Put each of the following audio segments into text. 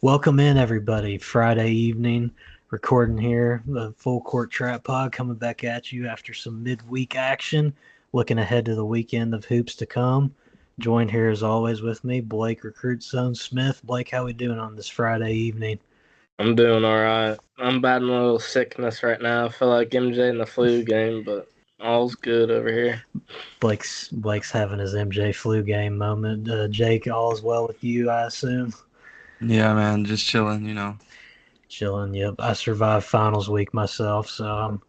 Welcome in, everybody. Friday evening, recording here, the Full Court Trap Pod coming back at you after some midweek action, looking ahead to the weekend of hoops to come. Joined here as always with me, Blake Recruit Zone Smith. Blake, how we doing on this Friday evening? I'm doing all right. I'm battling a little sickness right now. I feel like MJ in the flu game, but all's good over here. Blake's having his MJ flu game moment. Jake, all is well with you, I assume. Yeah, man, just chilling. Chilling. Yep, I survived finals week myself, so I'm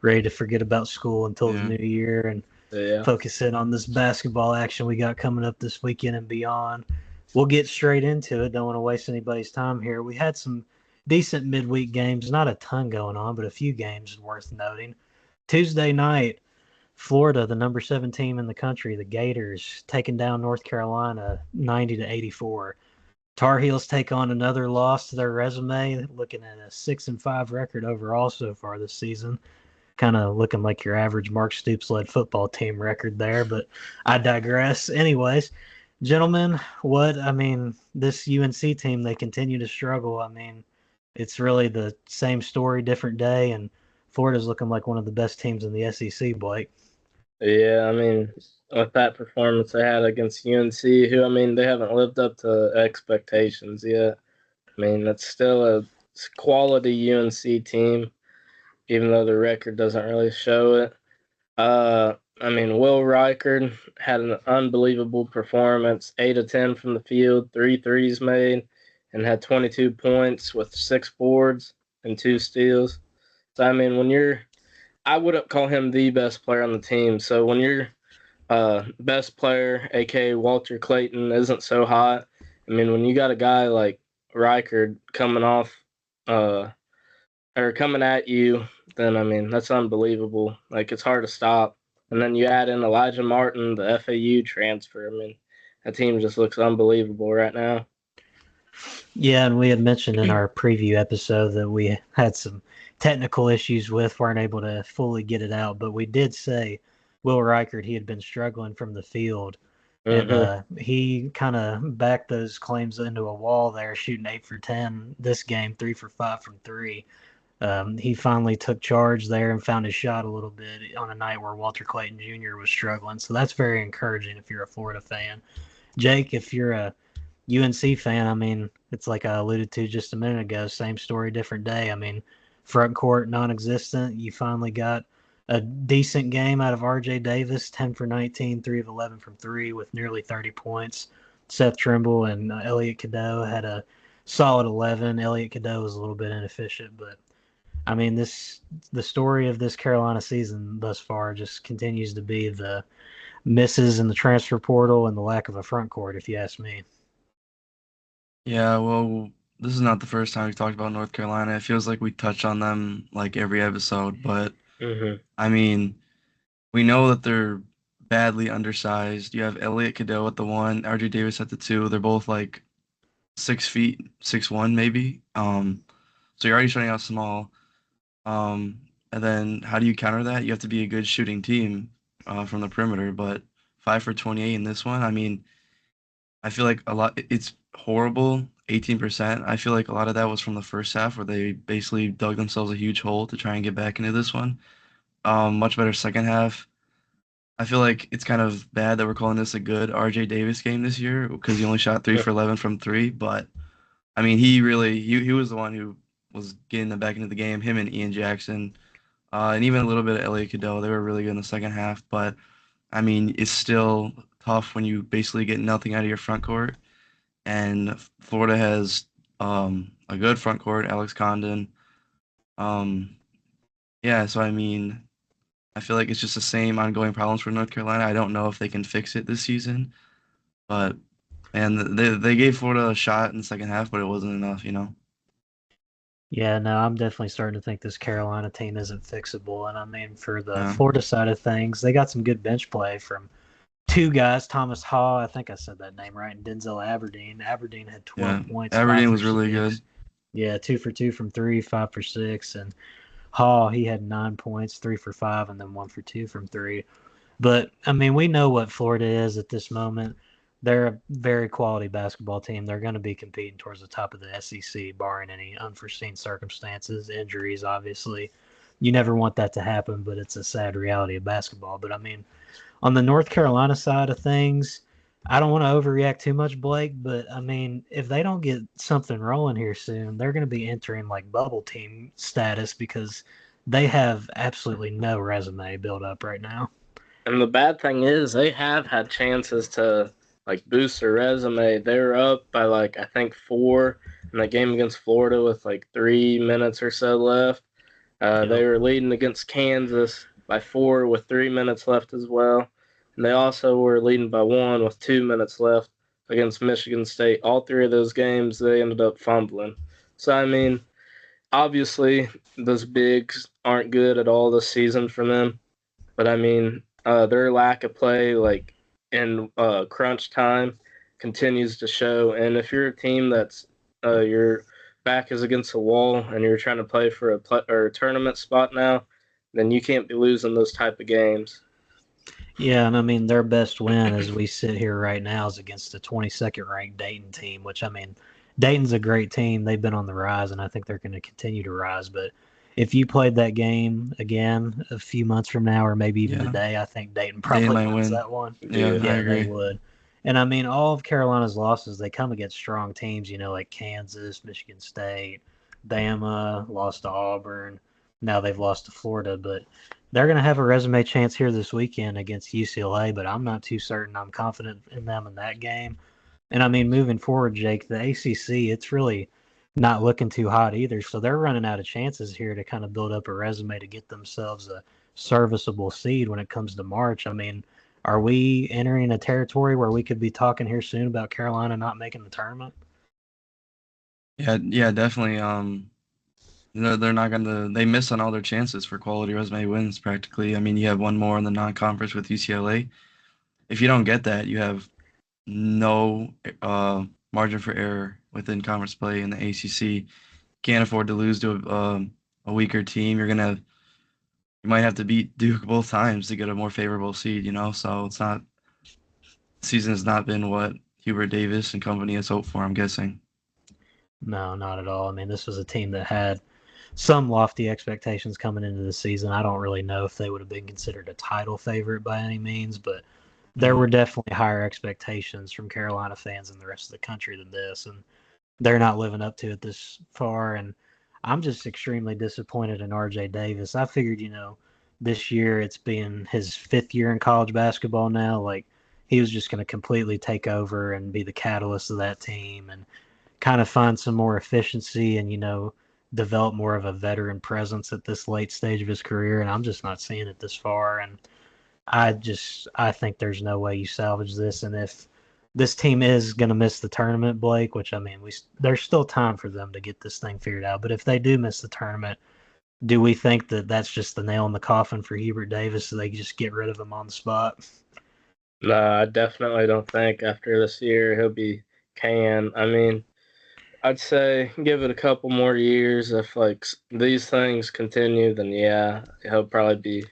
ready to forget about school until the Yeah. new year and Yeah. focus in on this basketball action we got coming up this weekend and beyond. We'll get straight into it. Don't want to waste anybody's time here. We had some decent midweek games, not a ton going on, but a few games worth noting. Tuesday night, Florida, the number 7 team in the country, the Gators, taking down North Carolina 90-84. Tar Heels take on another loss to their resume, looking at a 6-5 record overall so far this season. Kind of looking like your average Mark Stoops led football team record there, but I digress. Anyways, gentlemen, this UNC team, they continue to struggle. It's really the same story, different day, and Florida's looking like one of the best teams in the SEC, Blake. Yeah, with that performance they had against UNC, they haven't lived up to expectations yet. It's still a quality UNC team, even though the record doesn't really show it. Will Reichard had an unbelievable performance, 8 of 10 from the field, 3 threes made, and had 22 points with 6 boards and 2 steals. So, I wouldn't call him the best player on the team. So, when your best player, aka Walter Clayton, isn't so hot, when you got a guy like Reichard coming off, or coming at you, then that's unbelievable. Like, it's hard to stop. And then you add in Elijah Martin, the FAU transfer. That team just looks unbelievable right now. Yeah, and we had mentioned in our preview episode that we had some technical issues with, weren't able to fully get it out, but we did say Will Reichard, he had been struggling from the field, and Mm-hmm. he kind of backed those claims into a wall there, shooting 8 for 10 this game, 3 for 5 from three. He finally took charge there and found his shot a little bit on a night where Walter Clayton Jr. was struggling, so that's very encouraging if you're a Florida fan. Jake, if you're a UNC fan, it's like I alluded to just a minute ago, same story, different day. Front court non-existent. You finally got a decent game out of RJ Davis, 10 for 19, 3 of 11 from three with nearly 30 points. Seth Trimble and Elliot Cadeau had a solid 11. Elliot Cadeau was a little bit inefficient, but the story of this Carolina season thus far just continues to be the misses in the transfer portal and the lack of a front court, if you ask me. Yeah, well, this is not the first time we've talked about North Carolina. It feels like we touch on them like every episode, but Mm-hmm. I mean, we know that they're badly undersized. You have Elliot Cadeau at the one, RJ Davis at the two. They're both like 6 feet, 6'1" maybe. So you're already starting out small. And then how do you counter that? You have to be a good shooting team from the perimeter, but 5 for 28 in this one. I feel like a lot, it's horrible, 18%. I feel like a lot of that was from the first half where they basically dug themselves a huge hole to try and get back into this one. Much better second half. I feel like it's kind of bad that we're calling this a good RJ Davis game this year because he only shot 3 for 11 from three. But he was the one who was getting them back into the game. Him and Ian Jackson, and even a little bit of Elliot Cadeau. They were really good in the second half. But it's still tough when you basically get nothing out of your front court. And Florida has a good front court, Alex Condon. Um, yeah, so I feel like it's just the same ongoing problems for North Carolina. I don't know if they can fix it this season, but man, they gave Florida a shot in the second half, but it wasn't enough. Yeah, no, I'm definitely starting to think this Carolina team isn't fixable. And for the Yeah, Florida side of things, they got some good bench play from two guys, Thomas Haw, I think I said that name right, and Denzel Aberdeen. Aberdeen had 12 yeah. points, 5 Aberdeen for was really good. 6. Yeah, 2 for 2 from three, 5 for 6. And Haw, he had 9 points, 3 for 5, and then 1 for 2 from three. But, we know what Florida is at this moment. they're a very quality basketball team. They're going to be competing towards the top of the SEC, barring any unforeseen circumstances, injuries, obviously. You never want that to happen, but it's a sad reality of basketball. But I mean, on the North Carolina side of things, I don't want to overreact too much, Blake, but I mean, if they don't get something rolling here soon, they're going to be entering like bubble team status because they have absolutely no resume built up right now. And the bad thing is they have had chances to like boost their resume. They were up by like I think 4 in the game against Florida with like 3 minutes or so left. They were leading against Kansas by 4 with 3 minutes left as well. And they also were leading by 1 with 2 minutes left against Michigan State. All 3 of those games, they ended up fumbling. So, I mean, obviously, those bigs aren't good at all this season for them. But, I mean, their lack of play, like in crunch time, continues to show. And if you're a team that's your back is against the wall and you're trying to play for a tournament spot now, then you can't be losing those type of games. Yeah, and I mean, their best win as we sit here right now is against the 22nd ranked Dayton team, which I mean, Dayton's a great team. They've been on the rise, and I think they're going to continue to rise. But if you played that game again a few months from now, or maybe even today, I think Dayton probably wins that one. Yeah, I agree. They would. And I mean, all of Carolina's losses, they come against strong teams, like Kansas, Michigan State, Bama, lost to Auburn. Now they've lost to Florida, but they're going to have a resume chance here this weekend against UCLA, but I'm not too certain. I'm confident in them in that game. And I mean, moving forward, Jake, the ACC, it's really not looking too hot either. So they're running out of chances here to kind of build up a resume to get themselves a serviceable seed when it comes to March. I mean, are we entering a territory where we could be talking here soon about Carolina not making the tournament? Yeah, definitely. They're not gonna. They miss on all their chances for quality resume wins practically. I mean, you have one more in the non-conference with UCLA. If you don't get that, you have no margin for error within conference play in the ACC. Can't afford to lose to a weaker team. You might have to beat Duke both times to get a more favorable seed. So it's not. Season has not been what Hubert Davis and company has hoped for, I'm guessing. No, not at all. I mean, this was a team that had some lofty expectations coming into the season. I don't really know if they would have been considered a title favorite by any means, but there were definitely higher expectations from Carolina fans and the rest of the country than this, and they're not living up to it this far. And I'm just extremely disappointed in RJ Davis. I figured, this year it's been his 5th year in college basketball now. Like, he was just going to completely take over and be the catalyst of that team and kind of find some more efficiency and, develop more of a veteran presence at this late stage of his career. And I'm just not seeing it this far. And I think there's no way you salvage this. And if this team is going to miss the tournament, Blake, which I mean, there's still time for them to get this thing figured out. But if they do miss the tournament, do we think that that's just the nail in the coffin for Hubert Davis so they can just get rid of him on the spot? No, I definitely don't think after this year he'll be canned. I mean, I'd say give it a couple more years. If like these things continue, then yeah, he'll probably be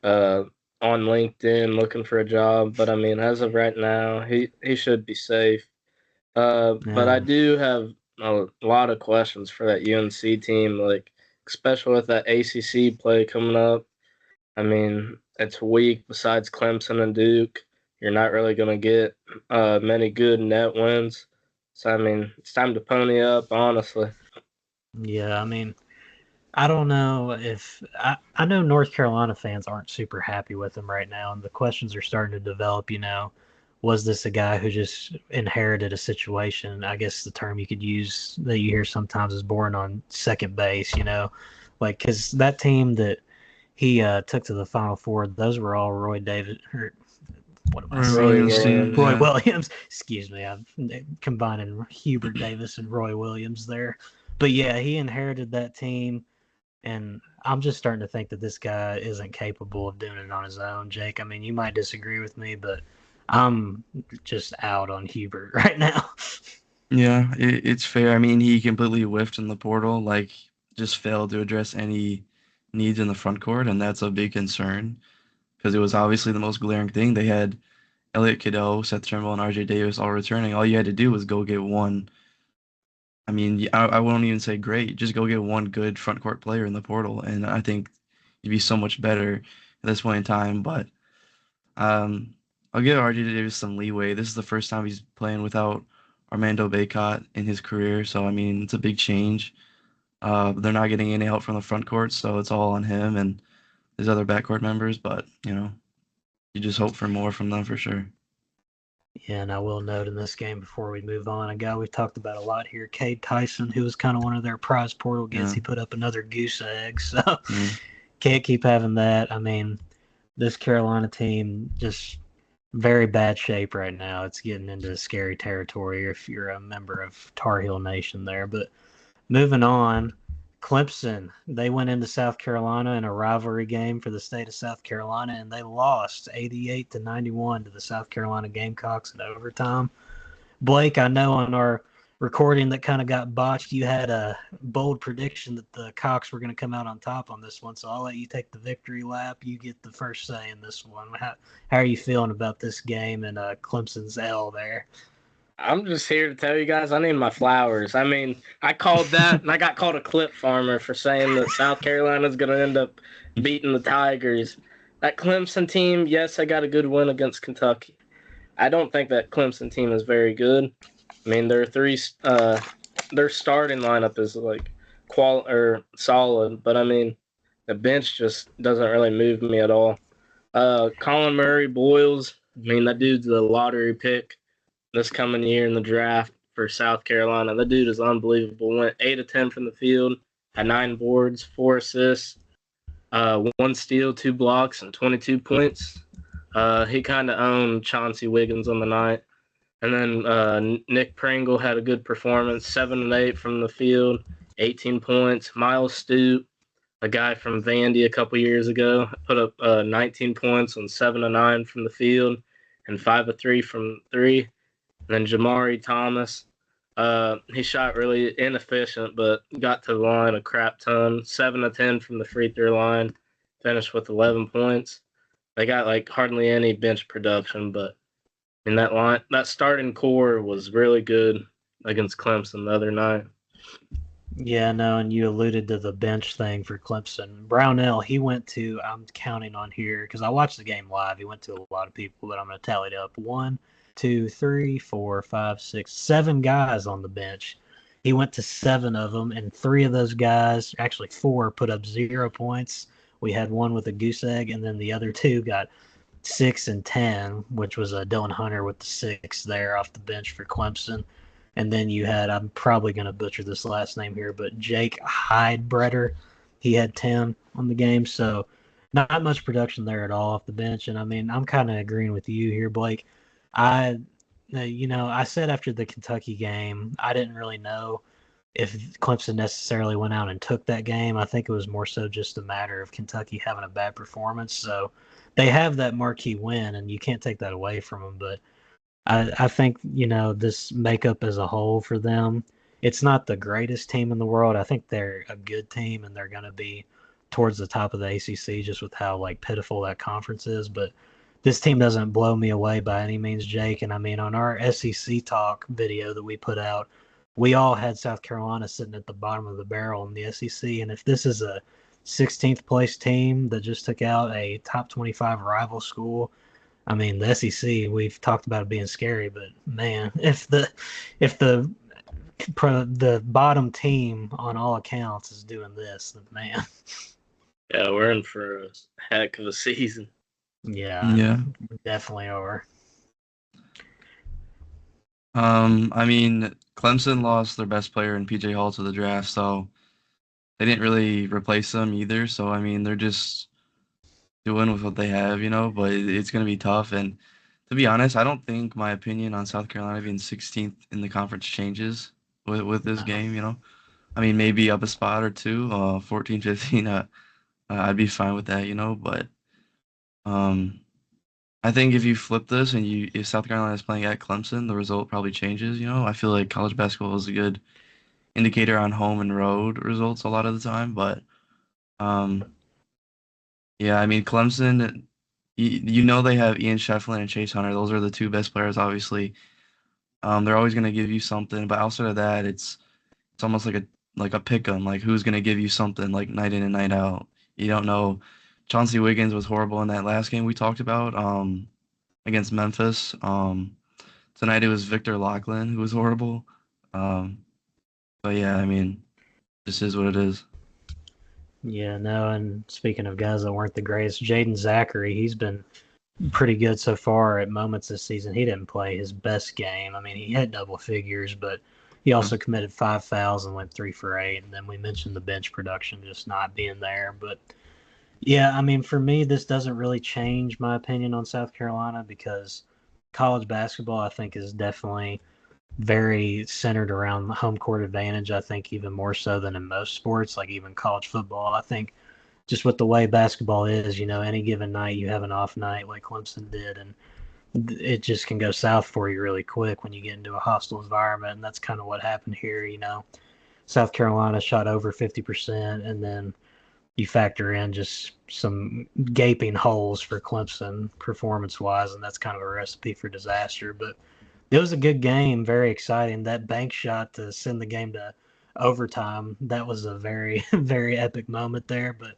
on LinkedIn looking for a job. But I mean, as of right now, he should be safe. But I do have a lot of questions for that UNC team, like especially with that ACC play coming up. I mean, it's weak besides Clemson and Duke. You're not really going to get many good net wins. So, I mean, it's time to pony up, honestly. Yeah, I mean, I don't know if I know North Carolina fans aren't super happy with him right now, and the questions are starting to develop. Was this a guy who just inherited a situation? I guess the term you could use that you hear sometimes is born on second base. Like because that team that he took to the Final Four, those were all Roy Davis. What am I saying? Roy Williams. Excuse me, I'm combining Hubert Davis and Roy Williams there. But yeah, he inherited that team. And I'm just starting to think that this guy isn't capable of doing it on his own, Jake. I mean, you might disagree with me, but I'm just out on Hubert right now. Yeah, it's fair. I mean, he completely whiffed in the portal, like just failed to address any needs in the front court, and that's a big concern because it was obviously the most glaring thing. They had Elliott Cadeau, Seth Trimble, and RJ Davis all returning, all you had to do was go get one. I mean, I won't even say great. Just go get one good front court player in the portal, and I think you'd be so much better at this point in time. But um, I'll give RJ Davis some leeway. This is the first time he's playing without Armando Bacot in his career, so I mean, it's a big change. They're not getting any help from the front court, so it's all on him and his other backcourt members. But you just hope for more from them for sure. Yeah, and I will note in this game before we move on, a guy we've talked about a lot here, Cade Tyson, who was kind of one of their prize portal gets. Yeah. He put up another goose egg, so Yeah. can't keep having that. I mean, this Carolina team just very bad shape right now. It's getting into scary territory if you're a member of Tar Heel Nation there. But moving on, Clemson, they went into South Carolina in a rivalry game for the state of South Carolina, and they lost 88-91 to the South Carolina Gamecocks in overtime. Blake, I know on our recording that kind of got botched, you had a bold prediction that the Cox were going to come out on top on this one, so I'll let you take the victory lap. You get the first say in this one. How are you feeling about this game and Clemson's L there? I'm just here to tell you guys I need my flowers. I mean, I called that, and I got called a clip farmer for saying that South Carolina's going to end up beating the Tigers. That Clemson team, yes, I got a good win against Kentucky. I don't think that Clemson team is very good. I mean, their starting lineup is like solid, but I mean, the bench just doesn't really move me at all. Colin Murray Boyles, I mean, that dude's the lottery pick this coming year in the draft for South Carolina. That dude is unbelievable. Went 8 of 10 from the field, had 9 boards, 4 assists, 1 steal, 2 blocks, and 22 points. He kind of owned Chauncey Wiggins on the night. And then Nick Pringle had a good performance, 7 and 8 from the field, 18 points. Miles Stute, a guy from Vandy a couple years ago, put up 19 points on 7 of 9 from the field and 5 of 3 from 3. And then Jamari Thomas, he shot really inefficient, but got to the line a crap ton. 7 of 10 from the free throw line, finished with 11 points. They got like hardly any bench production, but in that starting core was really good against Clemson the other night. Yeah, no, and you alluded to the bench thing for Clemson. Brownell, he went to, I'm counting on here, because I watched the game live. He went to a lot of people, but I'm going to tally it up. 1, 2, 3, 4, 5, 6, 7 guys on the bench. He went to 7 of them, and 3 of those guys, actually 4, put up 0 points. We had one with a goose egg, and then the other 2 got 6 and 10, which was Dylan Hunter with the 6 there off the bench for Clemson. And then you had, I'm probably going to butcher this last name here, but Jake Heidbreder. He had 10 on the game. So not much production there at all off the bench. And I mean, I'm kind of agreeing with you here, Blake. I said after the Kentucky game, I didn't really know if Clemson necessarily went out and took that game. I think it was more so just a matter of Kentucky having a bad performance. So they have that marquee win, and you can't take that away from them. But I think, this makeup as a whole for them, it's not the greatest team in the world. I think they're a good team, and they're going to be towards the top of the ACC just with how, pitiful that conference is. But this team doesn't blow me away by any means, Jake. And, I mean, on our SEC Talk video that we put out, we all had South Carolina sitting at the bottom of the barrel in the SEC. And if this is a 16th place team that just took out a top 25 rival school, I mean, the SEC, we've talked about it being scary, but man, if the bottom team on all accounts is doing this, then man. Yeah, we're in for a heck of a season. Yeah, we definitely are. I mean, Clemson lost their best player in PJ Hall to the draft, so they didn't really replace them either. So I mean, they're just doing with what they have, but it's going to be tough. And to be honest, I don't think my opinion on South Carolina being 16th in the conference changes with this game. I mean, maybe up a spot or two, 14, 15, I'd be fine with that, but I think if you flip this and if South Carolina is playing at Clemson, the result probably changes. I feel like college basketball is a good indicator on home and road results a lot of the time, but yeah, I mean, Clemson, you know they have Ian Shefflin and Chase Hunter. Those are the two best players, obviously. They're always gonna give you something, but outside of that, it's almost like a pick 'em, like who's gonna give you something like night in and night out. You don't know. Chauncey Wiggins was horrible in that last game we talked about, against Memphis. Tonight it was Victor Lachlan who was horrible. Um, but yeah, I mean, this is what it is. Yeah, no, and speaking of guys that weren't the greatest, Jaden Zachary, he's been pretty good so far at moments this season. He didn't play his best game. I mean, he had double figures, but he also committed 5 fouls and went 3 for 8. And then we mentioned the bench production just not being there. But yeah, I mean, for me, this doesn't really change my opinion on South Carolina because college basketball, I think, is definitely very centered around home court advantage. I think even more so than in most sports, like even college football. I think just with the way basketball is, any given night you have an off night like Clemson did, and it just can go south for you really quick when you get into a hostile environment. And that's kind of what happened here. South Carolina shot over 50%, and then you factor in just some gaping holes for Clemson performance wise, and that's kind of a recipe for disaster. But it was a good game, very exciting. That bank shot to send the game to overtime, that was a very, very epic moment there, but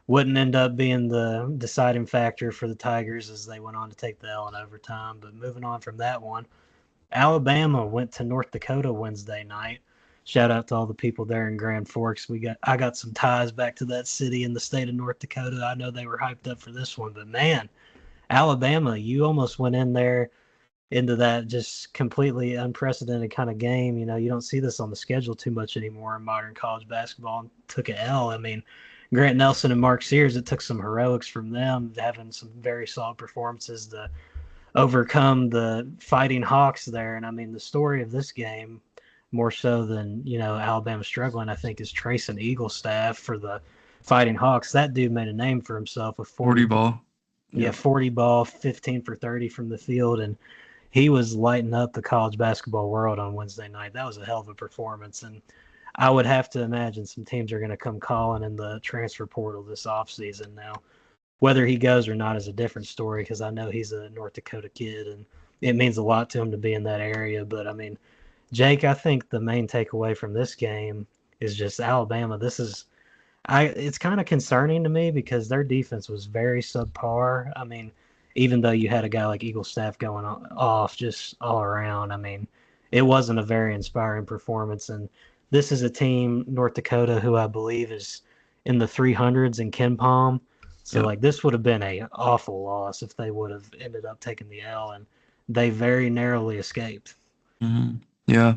wouldn't end up being the deciding factor for the Tigers as they went on to take the L in overtime. But moving on from that one, Alabama went to North Dakota Wednesday night. Shout out to all the people there in Grand Forks. I got some ties back to that city in the state of North Dakota. I know they were hyped up for this one, but man, Alabama, you almost went in there into that just completely unprecedented kind of game. You don't see this on the schedule too much anymore in modern college basketball. And took an L. I mean, Grant Nelson and Mark Sears, it took some heroics from them, having some very solid performances to overcome the Fighting Hawks there. And I mean, the story of this game, more so than, Alabama struggling, I think, is Trayson Eaglestaff for the Fighting Hawks. That dude made a name for himself with 40 ball. Yeah, 40 ball, 15 for 30 from the field. And he was lighting up the college basketball world on Wednesday night. That was a hell of a performance. And I would have to imagine some teams are going to come calling in the transfer portal this offseason now. Whether he goes or not is a different story because I know he's a North Dakota kid and it means a lot to him to be in that area. But I mean, Jake, I think the main takeaway from this game is just Alabama. It's kind of concerning to me because their defense was very subpar. I mean, even though you had a guy like Eaglestaff going off just all around, I mean, it wasn't a very inspiring performance. And this is a team, North Dakota, who I believe is in the 300s in Ken Palm. So, Yep. like, this would have been a awful loss if they would have ended up taking the L, and they very narrowly escaped. Yeah.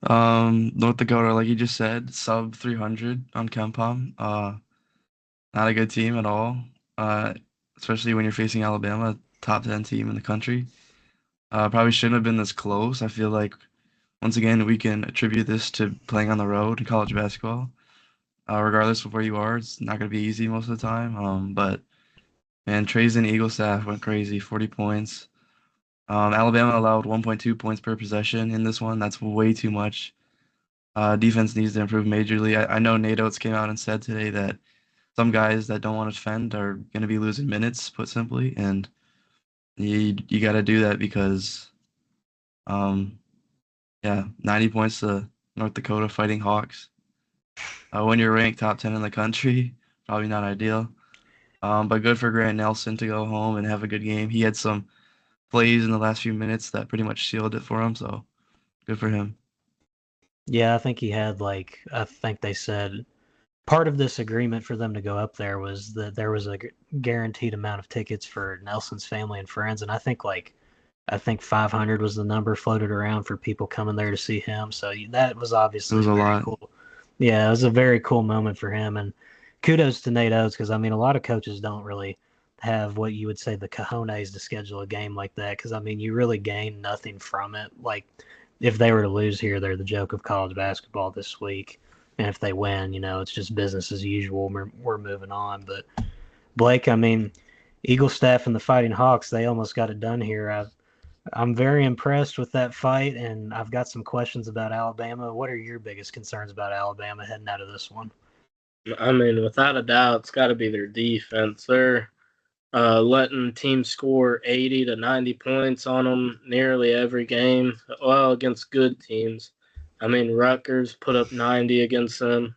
North Dakota, like you just said, sub 300 on Kempom. Not a good team at all. Uh, Especially when you're facing Alabama, top 10 team in the country. Probably shouldn't have been this close. I feel like once again we can attribute this to playing on the road in college basketball. Regardless of where you are, it's not going to be easy most of the time. But man, Trazen Eaglestaff went crazy, 40 points. Alabama allowed 1.2 points per possession in this one. That's way too much. Defense needs to improve majorly. I know Nate Oates came out and said today that some guys that don't want to defend are going to be losing minutes, put simply, and you got to do that because, um, yeah, 90 points to North Dakota Fighting Hawks. When you're ranked top 10 in the country, probably not ideal. But good for Grant Nelson to go home and have a good game. He had some plays in the last few minutes that pretty much sealed it for him, so good for him. Yeah, I think I think they said part of this agreement for them to go up there was that there was a guaranteed amount of tickets for Nelson's family and friends, and I think 500 was the number floated around for people coming there to see him. So that was It obviously was a very lot. cool. Yeah, it was a very cool moment for him, and kudos to Nate Oates because I mean a lot of coaches don't really have what you would say the cojones to schedule a game like that because I mean you really gain nothing from it. Like if they were to lose here, they're the joke of college basketball this week. And if they win, it's just business as usual. We're moving on. But Blake, I mean, Eagle Staff and the Fighting Hawks, they almost got it done here. I'm very impressed with that fight, and I've got some questions about Alabama. What are your biggest concerns about Alabama heading out of this one? I mean, without a doubt, it's got to be their defense. letting teams score 80 to 90 points on them nearly every game. Well, against good teams. I mean, Rutgers put up 90 against them.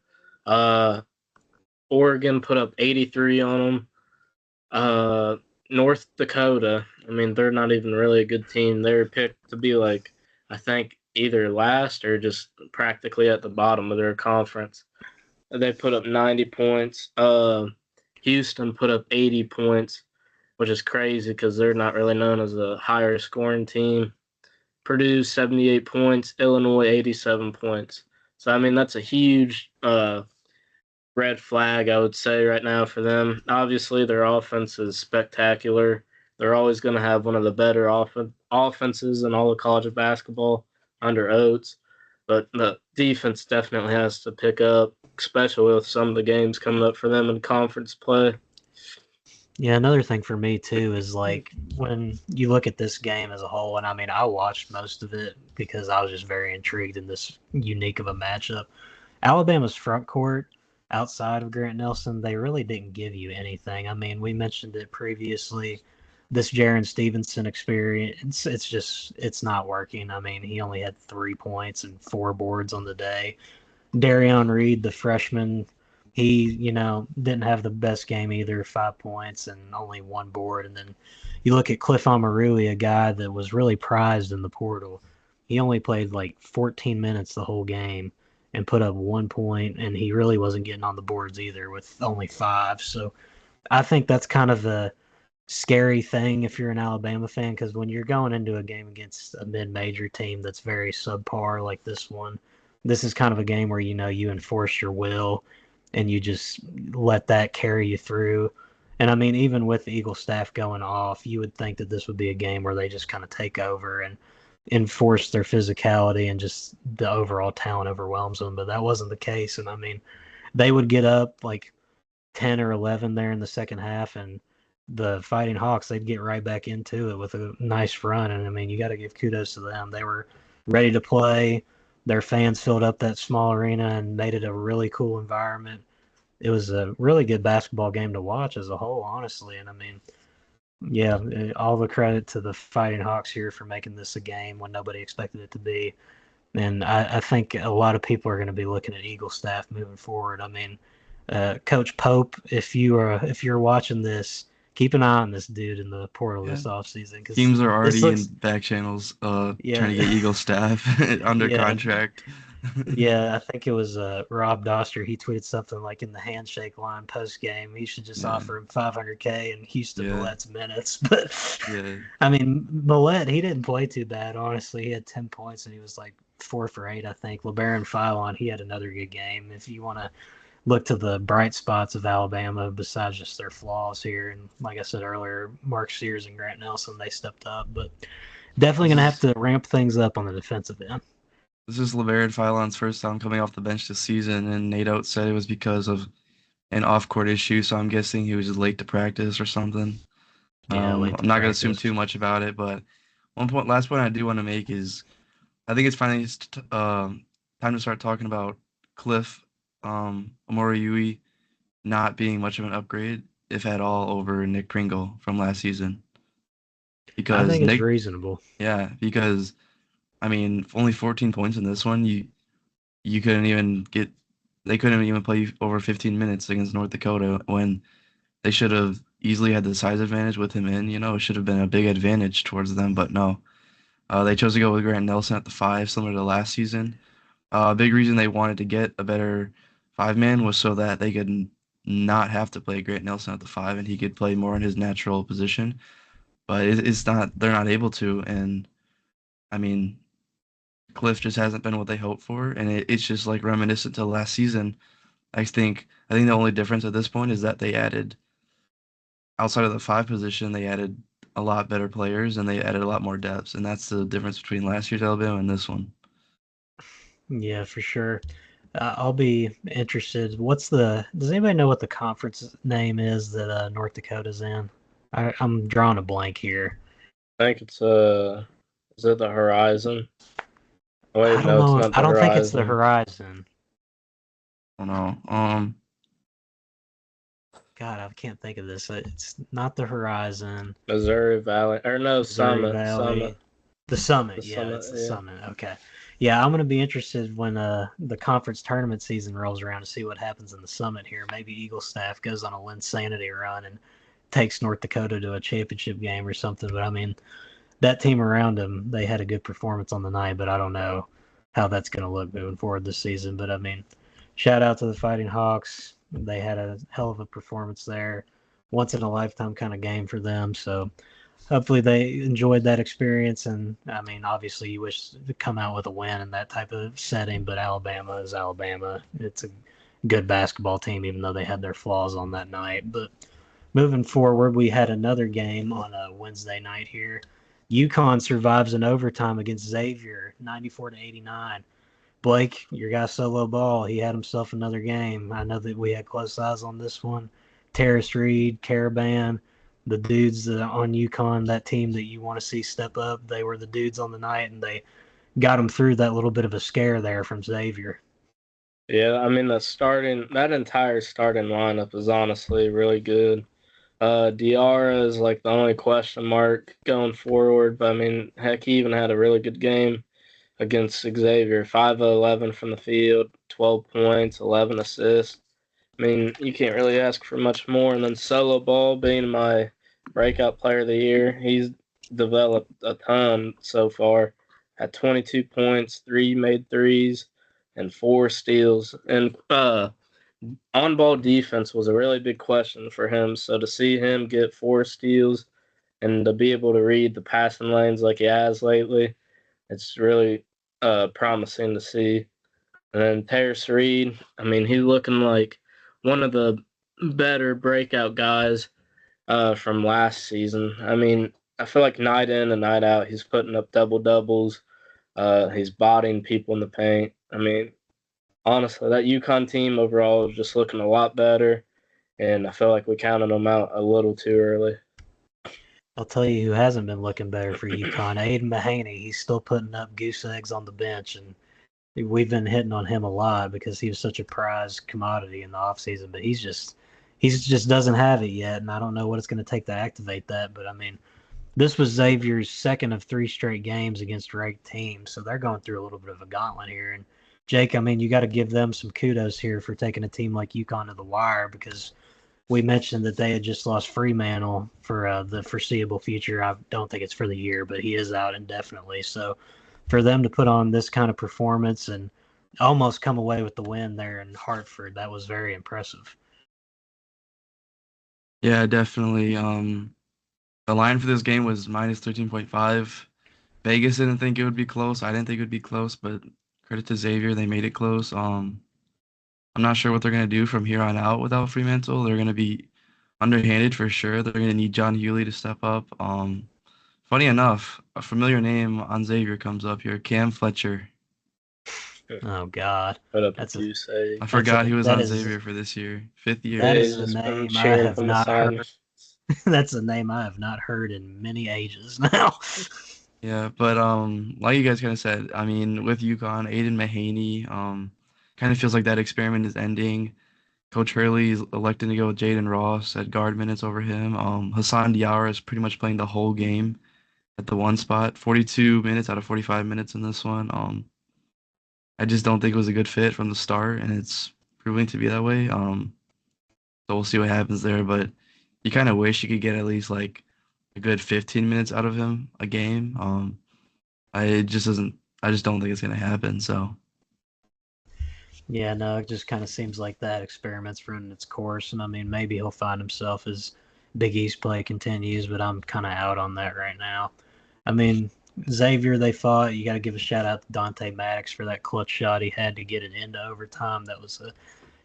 Oregon put up 83 on them. North Dakota, I mean, they're not even really a good team. They're picked to be like, I think, either last or just practically at the bottom of their conference. They put up 90 points. Houston put up 80 points, which is crazy because they're not really known as a higher scoring team. Purdue 78 points, Illinois 87 points. So I mean that's a huge red flag I would say right now for them. Obviously their offense is spectacular. They're always going to have one of the better offenses in all of college basketball under Oates, but the defense definitely has to pick up, especially with some of the games coming up for them in conference play. Yeah, another thing for me too is like when you look at this game as a whole, and I mean, I watched most of it because I was just very intrigued in this unique of a matchup. Alabama's front court outside of Grant Nelson, they really didn't give you anything. I mean, we mentioned it previously. This Jaron Stevenson experience, it's not working. I mean, he only had 3 points and 4 boards on the day. Darion Reed, the freshman, he, didn't have the best game either, 5 points and only 1 board. And then you look at Cliff Omarui, a guy that was really prized in the portal. He only played like 14 minutes the whole game and put up 1 point, and he really wasn't getting on the boards either with only 5. So I think that's kind of a scary thing if you're an Alabama fan, because when you're going into a game against a mid-major team that's very subpar like this one, this is kind of a game where you enforce your will and you just let that carry you through. And I mean, even with the Eagle staff going off, you would think that this would be a game where they just kind of take over and enforce their physicality and just the overall talent overwhelms them. But that wasn't the case. And I mean, they would get up like 10 or 11 there in the second half, and the Fighting Hawks, they'd get right back into it with a nice run. And I mean, you got to give kudos to them. They were ready to play. Their fans filled up that small arena and made it a really cool environment. It was a really good basketball game to watch as a whole, honestly. And I mean, yeah, all the credit to the Fighting Hawks here for making this a game when nobody expected it to be. And I think a lot of people are going to be looking at Eagle staff moving forward. I mean, Coach Pope, if you're watching this, keep an eye on this dude in the portal Yeah. this offseason. Cause Teams are this already in looks, back channels trying yeah, to get Eagle staff under yeah, contract. yeah. I think it was Rob Doster. He tweeted something like in the handshake line post game, he should just Yeah. offer him $500K and Houston Yeah. Millet's minutes. But Yeah. I mean, Millett, he didn't play too bad, honestly. He had 10 points and he was like 4 for 8, I think. LeBaron Philon, he had another good game. If you want to look to the bright spots of Alabama besides just their flaws here, and like I said earlier, Mark Sears and Grant Nelson, they stepped up, but definitely This going to have is to ramp things up on the defensive end. this is LeBaron Philon's first time coming off the bench this season, and Nate Oates said it was because of an off-court issue, so I'm guessing he was just late to practice or something. Yeah, late to I'm not gonna assume practice. too much about it, but last point I do want to make is I think it's finally time to start talking about Cliff Omoriui not being much of an upgrade, if at all, over Nick Pringle from last season. I Because think it's Nick, reasonable. yeah, because I mean, only 14 points in this one, you couldn't even get, they couldn't even play over 15 minutes against North Dakota when they should have easily had the size advantage with him in. It should have been a big advantage towards them, but no. They chose to go with Grant Nelson at the 5, similar to last season. A big reason they wanted to get a better 5-man was so that they could not have to play Grant Nelson at the 5 and he could play more in his natural position. But it's not, they're not able to. And I mean, Cliff just hasn't been what they hoped for. And it's just like reminiscent to last season. I think the only difference at this point is that they added, outside of the 5 position, they added a lot better players and they added a lot more depth. And that's the difference between last year's Alabama and this one. Yeah, for sure. I'll be interested. Does anybody know what the conference name is that North Dakota's in? I'm drawing a blank here. I think it's is it the Horizon? I Wait, don't no, it's know not I the don't think it's the Horizon. Horizon. I don't know. God, I can't think of this. It's not the Horizon. Missouri Valley, or no, Missouri Summit, Valley. Summit, The Summit, the yeah, Summit. it's the Yeah, Summit. Okay. Yeah, I'm going to be interested when the conference tournament season rolls around to see what happens in the Summit here. Maybe Eagle staff goes on a Linsanity run and takes North Dakota to a championship game or something. But I mean, that team around them, they had a good performance on the night, but I don't know how that's going to look moving forward this season. But I mean, shout out to the Fighting Hawks. They had a hell of a performance there. Once in a lifetime kind of game for them. So hopefully they enjoyed that experience. And I mean, obviously you wish to come out with a win in that type of setting, but Alabama is Alabama. It's a good basketball team, even though they had their flaws on that night. But moving forward, we had another game on a Wednesday night here. UConn survives in overtime against Xavier, 94-89. Blake, your guy Solo Ball, he had himself another game. I know that we had close eyes on this one. Terrace Reed, Caravan, the dudes that are on UConn, that team that you want to see step up, they were the dudes on the night, and they got them through that little bit of a scare there from Xavier. yeah. I mean, that entire starting lineup is honestly really good. Diarra is like the only question mark going forward, but I mean, heck, he even had a really good game against Xavier. 5 of 11 from the field, 12 points, 11 assists. I mean, you can't really ask for much more. And then Solo Ball being my breakout player of the year, he's developed a ton so far. Had 22 points, 3 made threes, and 4 steals. And on-ball defense was a really big question for him. So to see him get 4 steals and to be able to read the passing lanes like he has lately, it's really promising to see. And then Terrace Reed, I mean, he's looking like one of the better breakout guys from last season. I mean, I feel like night in and night out, he's putting up double doubles. He's bodying people in the paint. I mean, honestly, that UConn team overall is just looking a lot better, and I feel like we counted them out a little too early. I'll tell you who hasn't been looking better for UConn. Aiden Mahaney. He's still putting up goose eggs on the bench, and we've been hitting on him a lot because he was such a prized commodity in the offseason, but he's just doesn't have it yet, and I don't know what it's going to take to activate that. But I mean, this was Xavier's second of 3 straight games against ranked teams, so they're going through a little bit of a gauntlet here. And Jake, I mean, you got to give them some kudos here for taking a team like UConn to the wire because we mentioned that they had just lost Fremantle for the foreseeable future. I don't think it's for the year, but he is out indefinitely. So for them to put on this kind of performance and almost come away with the win there in Hartford, that was very impressive. Yeah, definitely. The line for this game was minus 13.5. Vegas didn't think it would be close. I didn't think it would be close, but credit to Xavier, they made it close. I'm not sure what they're gonna do from here on out without Fremantle. They're gonna be underhanded for sure. They're gonna need John Hewley to step up. Funny enough, a familiar name on Xavier comes up here, Cam Fletcher. Oh God, Put up a that's a few saves. I forgot he was that on is Xavier for this year, 5th that year. Yeah, is he's a just been name I cheering have from the not side. heard. That's a name I have not heard in many ages now. Yeah, but like you guys kind of said, I mean, with UConn, Aiden Mahaney, kind of feels like that experiment is ending. Coach Hurley's electing to go with Jaden Ross at guard minutes over him. Hassan Diarra is pretty much playing the whole game at the one spot, 42 minutes out of 45 minutes in this one. I just don't think it was a good fit from the start, and it's proving to be that way. So we'll see what happens there, but you kind of wish you could get at least like a good 15 minutes out of him a game. I just doesn't. I just don't think it's gonna happen. So Yeah, no, it just kind of seems like that experiment's running its course, and I mean, maybe he'll find himself as Big East play continues, but I'm kind of out on that right now. I mean, Xavier, they fought. You got to give a shout out to Dante Maddox for that clutch shot he had to get it into overtime. That was a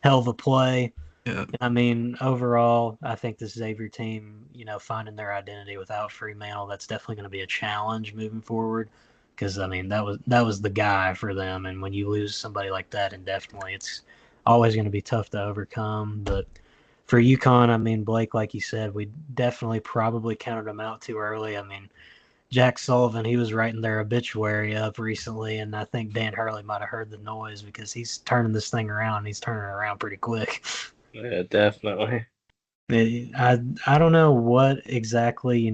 hell of a play. yeah, I mean, overall, I think this Xavier team, finding their identity without Fremantle, that's definitely going to be a challenge moving forward. Because I mean, that was the guy for them, and when you lose somebody like that indefinitely, it's always going to be tough to overcome. But for UConn, I mean, Blake, like you said, we definitely probably counted them out too early. I mean, Jack Sullivan, he was writing their obituary up recently, and I think Dan Hurley might have heard the noise because he's turning this thing around. He's turning it around pretty quick. Yeah, definitely. I don't know what exactly,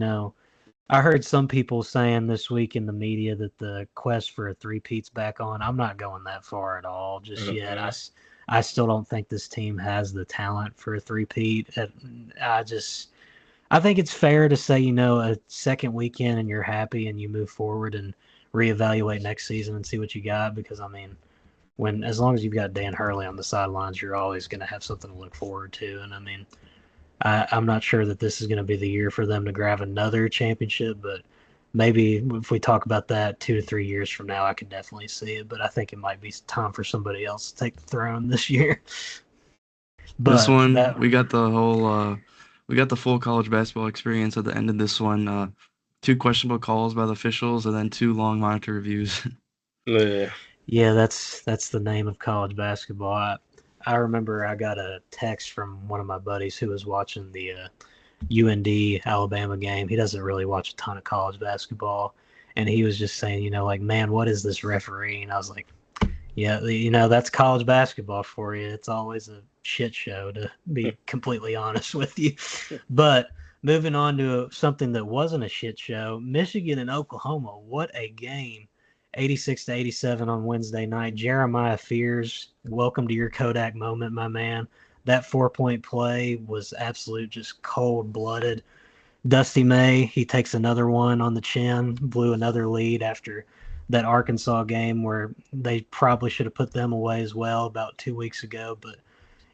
I heard some people saying this week in the media that the quest for a three-peat's back on. I'm not going that far at all just yet. Mm-mm. I still don't think this team has the talent for a three-peat. I think it's fair to say, a second weekend and you're happy and you move forward and reevaluate next season and see what you got because, I mean, as long as you've got Dan Hurley on the sidelines, you're always going to have something to look forward to. And I mean, I'm not sure that this is going to be the year for them to grab another championship, but maybe if we talk about that 2 to 3 years from now, I could definitely see it. But I think it might be time for somebody else to take the throne this year. This But one, that, we got the full college basketball experience at the end of this one. Two questionable calls by the officials, and then two long monitor reviews. Yeah. yeah, that's the name of college basketball. I remember I got a text from one of my buddies who was watching the UND Alabama game. He doesn't really watch a ton of college basketball, and he was just saying, like, man, what is this refereeing? I was like, yeah, that's college basketball for you. It's always a shit show, to be completely honest with you. But moving on to something that wasn't a shit show, Michigan and Oklahoma. What a game. 86-87 on Wednesday night. Jeremiah Fears, welcome to your Kodak moment, my man. That 4-point play was absolute, just cold-blooded. Dusty May, he takes another one on the chin, blew another lead after that Arkansas game where they probably should have put them away as well about 2 weeks ago. But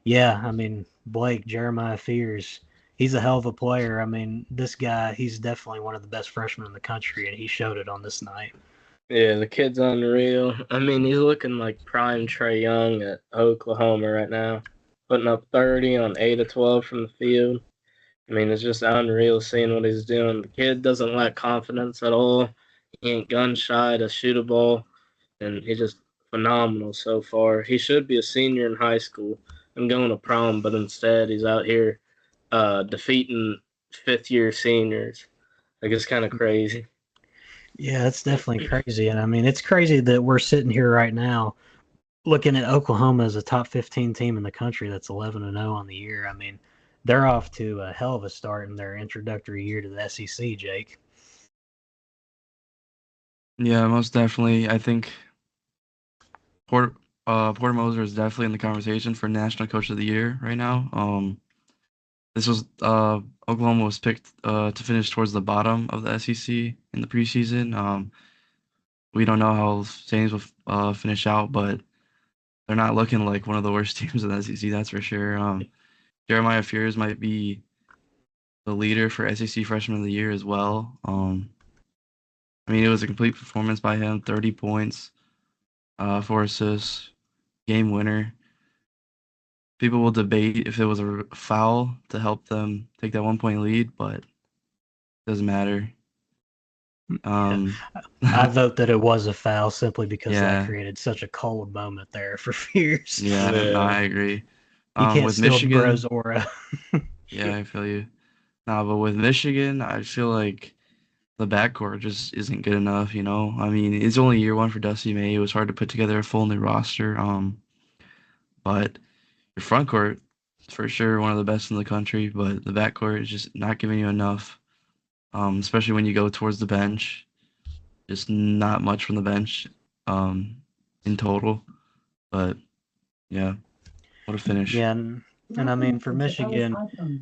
yeah, I mean, Jeremiah Fears, he's a hell of a player. I mean, this guy, he's definitely one of the best freshmen in the country, and he showed it on this night. Yeah, the kid's unreal. I mean, he's looking like prime Trae Young at Oklahoma right now, putting up 30 on 8 of 12 from the field. I mean, it's just unreal seeing what he's doing. The kid doesn't lack confidence at all. He ain't gun shy to shoot a ball, and he's just phenomenal so far. He should be a senior in high school and going to prom, but instead he's out here defeating fifth-year seniors. Like, it's kind of crazy. Yeah, it's definitely crazy. And I mean, it's crazy that we're sitting here right now looking at Oklahoma as a top 15 team in the country that's 11-0 on the year. I mean, they're off to a hell of a start in their introductory year to the SEC, Jake. Yeah, most definitely. I think Porter Moser is definitely in the conversation for National Coach of the Year right now. This was Oklahoma was picked to finish towards the bottom of the SEC in the preseason. We don't know how Saints will finish out, but they're not looking like one of the worst teams in the SEC, that's for sure. Jeremiah Fears might be the leader for SEC Freshman of the Year as well. I mean, it was a complete performance by him, 30 points, 4 assists, game winner. People will debate if it was a foul to help them take that 1-point lead, but it doesn't matter. I vote that it was a foul simply because that Yeah, created such a cold moment there for Fears. yeah, no, Yeah. I agree. You can't With steal Michigan, Bro's aura. yeah, I feel you. Nah, but with Michigan, I feel like the backcourt just isn't good enough, you know? I mean, it's only year one for Dusty May. It was hard to put together a full new roster. But your front court is for sure one of the best in the country, but the backcourt is just not giving you enough. Especially when you go towards the bench. Just not much from the bench, in total. But yeah, what a finish. Yeah, and I mean, for Michigan,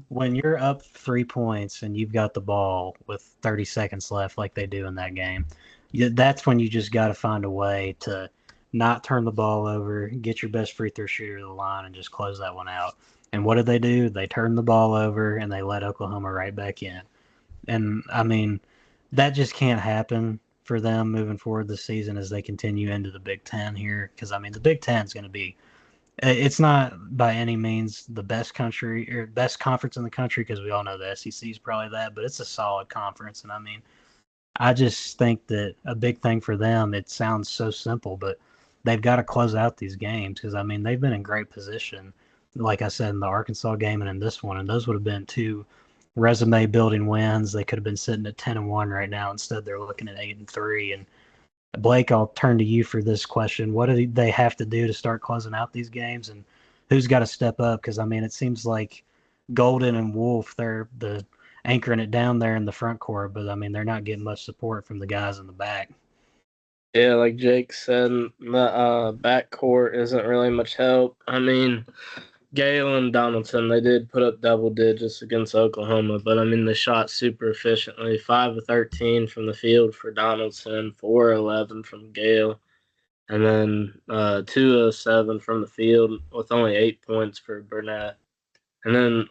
when you're up 3 points and you've got the ball with 30 seconds left, like they do in that game, that's when you just got to find a way to not turn the ball over, get your best free throw shooter to the line, and just close that one out. And what did they do? They turned the ball over and they let Oklahoma right back in. And I mean, that just can't happen for them moving forward this season as they continue into the Big Ten here. Because I mean, the Big Ten is going to be, it's not by any means the best country or best conference in the country because we all know the SEC is probably that, but it's a solid conference. And I mean, I just think that a big thing for them, it sounds so simple, but they've got to close out these games because I mean, they've been in great position. Like I said, in the Arkansas game and in this one, and those would have been two resume building wins. They could have been sitting at 10-1 right now. Instead, they're looking at 8-3. And Blake, I'll turn to you for this question. What do they have to do to start closing out these games, and who's got to step up? Because I mean, it seems like Golden and Wolf, they're the anchoring it down there in the front court, but I mean they're not getting much support from the guys in the back. Yeah, like Jake said, the backcourt isn't really much help. I mean, Gale and Donaldson, they did put up double digits against Oklahoma, but I mean, they shot super efficiently. 5 of 13 from the field for Donaldson, 4 of 11 from Gale, and then 2 of 7 from the field with only 8 points for Burnett. And then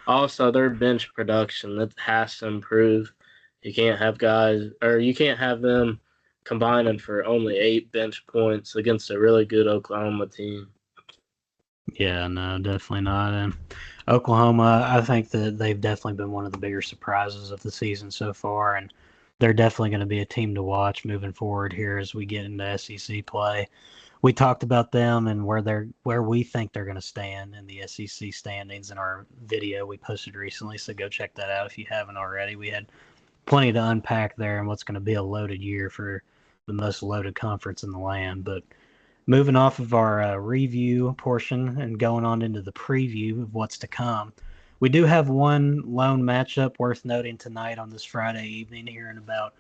also their bench production, that has to improve. You can't have you can't have them combining for only 8 bench points against a really good Oklahoma team. Yeah, no, definitely not. And Oklahoma, I think that they've definitely been one of the bigger surprises of the season so far, and they're definitely going to be a team to watch moving forward here as we get into SEC play. We talked about them and where we think they're going to stand in the SEC standings in our video we posted recently, so go check that out if you haven't already. We had plenty to unpack there and what's going to be a loaded year for the most loaded conference in the land, but moving off of our review portion and going on into the preview of what's to come, we do have one lone matchup worth noting tonight on this Friday evening here in about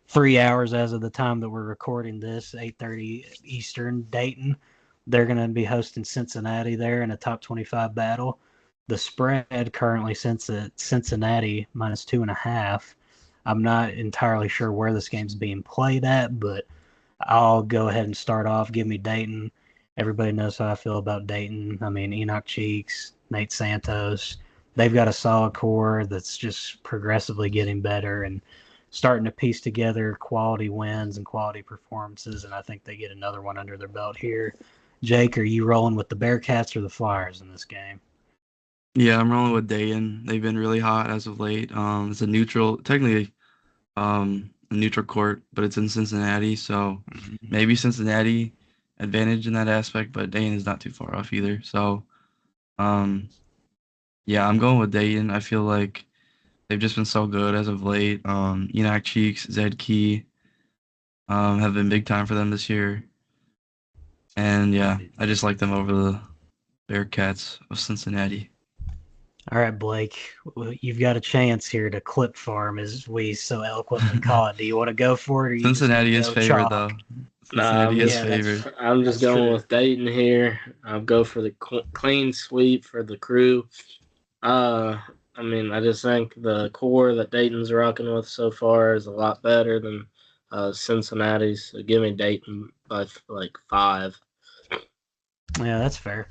3 hours as of the time that we're recording this, 8:30 Eastern. Dayton, they're going to be hosting Cincinnati there in a top 25 battle. The spread currently sits at Cincinnati minus 2.5. I'm not entirely sure where this game's being played at, but I'll go ahead and start off. Give me Dayton. Everybody knows how I feel about Dayton. I mean, Enoch Cheeks, Nate Santos. They've got a solid core that's just progressively getting better and starting to piece together quality wins and quality performances, and I think they get another one under their belt here. Jake, are you rolling with the Bearcats or the Flyers in this game? Yeah, I'm rolling with Dayton. They've been really hot as of late. It's a neutral, technically, a neutral court, but it's in Cincinnati, so maybe Cincinnati advantage in that aspect, but Dayton is not too far off either. So, yeah, I'm going with Dayton. I feel like they've just been so good as of late. Enoch Cheeks, Zed Key, have been big time for them this year. And yeah, I just like them over the Bearcats of Cincinnati. All right, Blake, you've got a chance here to clip farm, as we so eloquently call it. Do you want to go for it, or you Cincinnati is just go favored, chalk? though. Nah, Cincinnati is yeah, favored. I'm just That's going true. with Dayton here. I'll go for the clean sweep for the crew. I mean, I just think the core that Dayton's rocking with so far is a lot better than Cincinnati's. So give me Dayton by like 5. Yeah, that's fair.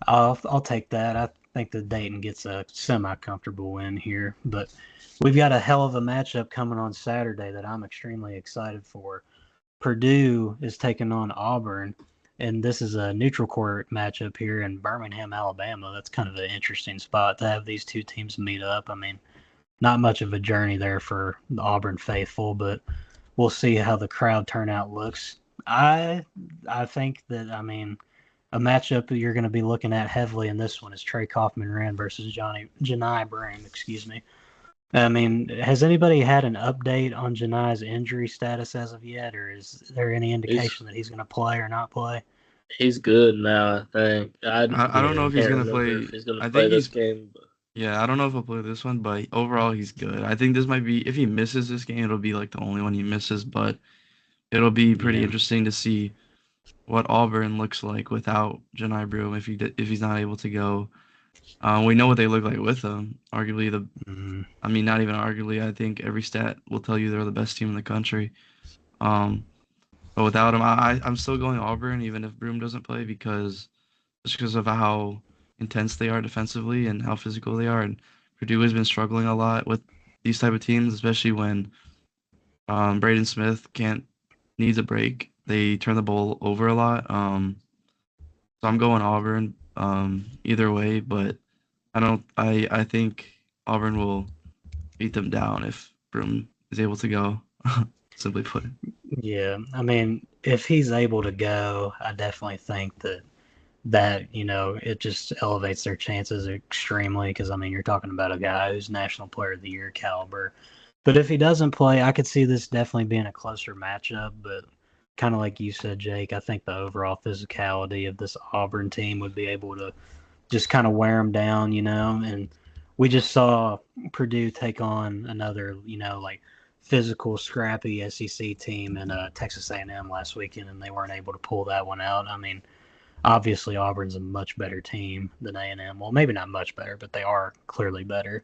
I'll take that. I think that Dayton gets a semi-comfortable win here, but we've got a hell of a matchup coming on Saturday that I'm extremely excited for. Purdue is taking on Auburn, and this is a neutral court matchup here in Birmingham, Alabama. That's kind of an interesting spot to have these two teams meet up. I mean, not much of a journey there for the Auburn faithful, but we'll see how the crowd turnout looks. I think that, I mean, a matchup that you're going to be looking at heavily in this one is Trey Kaufman-Wren versus Janai Bream, excuse me. I mean, has anybody had an update on Janai's injury status as of yet, or is there any indication that he's going to play or not play? He's good now, I think. I don't know if he's can't gonna remember play. if he's going I to play think this he's game. But Yeah, I don't know if he'll play this one, but overall he's good. I think this might be if he misses this game, it'll be like the only one he misses, but it'll be pretty Yeah. interesting to see what Auburn looks like without Janai Brew if he's not able to go. We know what they look like with him. Arguably I mean, not even arguably. I think every stat will tell you they're the best team in the country. Um, but without him, I'm still going Auburn even if Broom doesn't play just because of how intense they are defensively and how physical they are. And Purdue has been struggling a lot with these type of teams, especially when Braden Smith needs a break. They turn the ball over a lot. So I'm going Auburn either way, but I think Auburn will beat them down if Broom is able to go. Simply put. Yeah, I mean, if he's able to go, I definitely think that it just elevates their chances extremely because, I mean, you're talking about a guy who's National Player of the Year caliber. But if he doesn't play, I could see this definitely being a closer matchup. But kind of like you said, Jake, I think the overall physicality of this Auburn team would be able to just kind of wear them down, and we just saw Purdue take on another, like physical, scrappy SEC team in Texas A&M last weekend, and they weren't able to pull that one out. I mean, obviously Auburn's a much better team than A&M. Well, maybe not much better, but they are clearly better.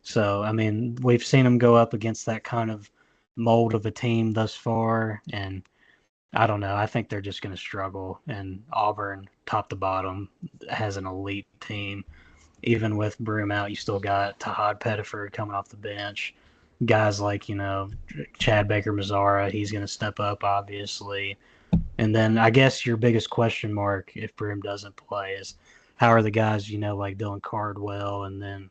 So, I mean, we've seen them go up against that kind of mold of a team thus far, and I don't know. I think they're just going to struggle. And Auburn, top to bottom, has an elite team. Even with Broom out, you still got Tahad Pettiford coming off the bench. Guys like, Chad Baker-Mazara, he's going to step up, obviously. And then I guess your biggest question mark if Broom doesn't play is how are the guys, like Dylan Cardwell and then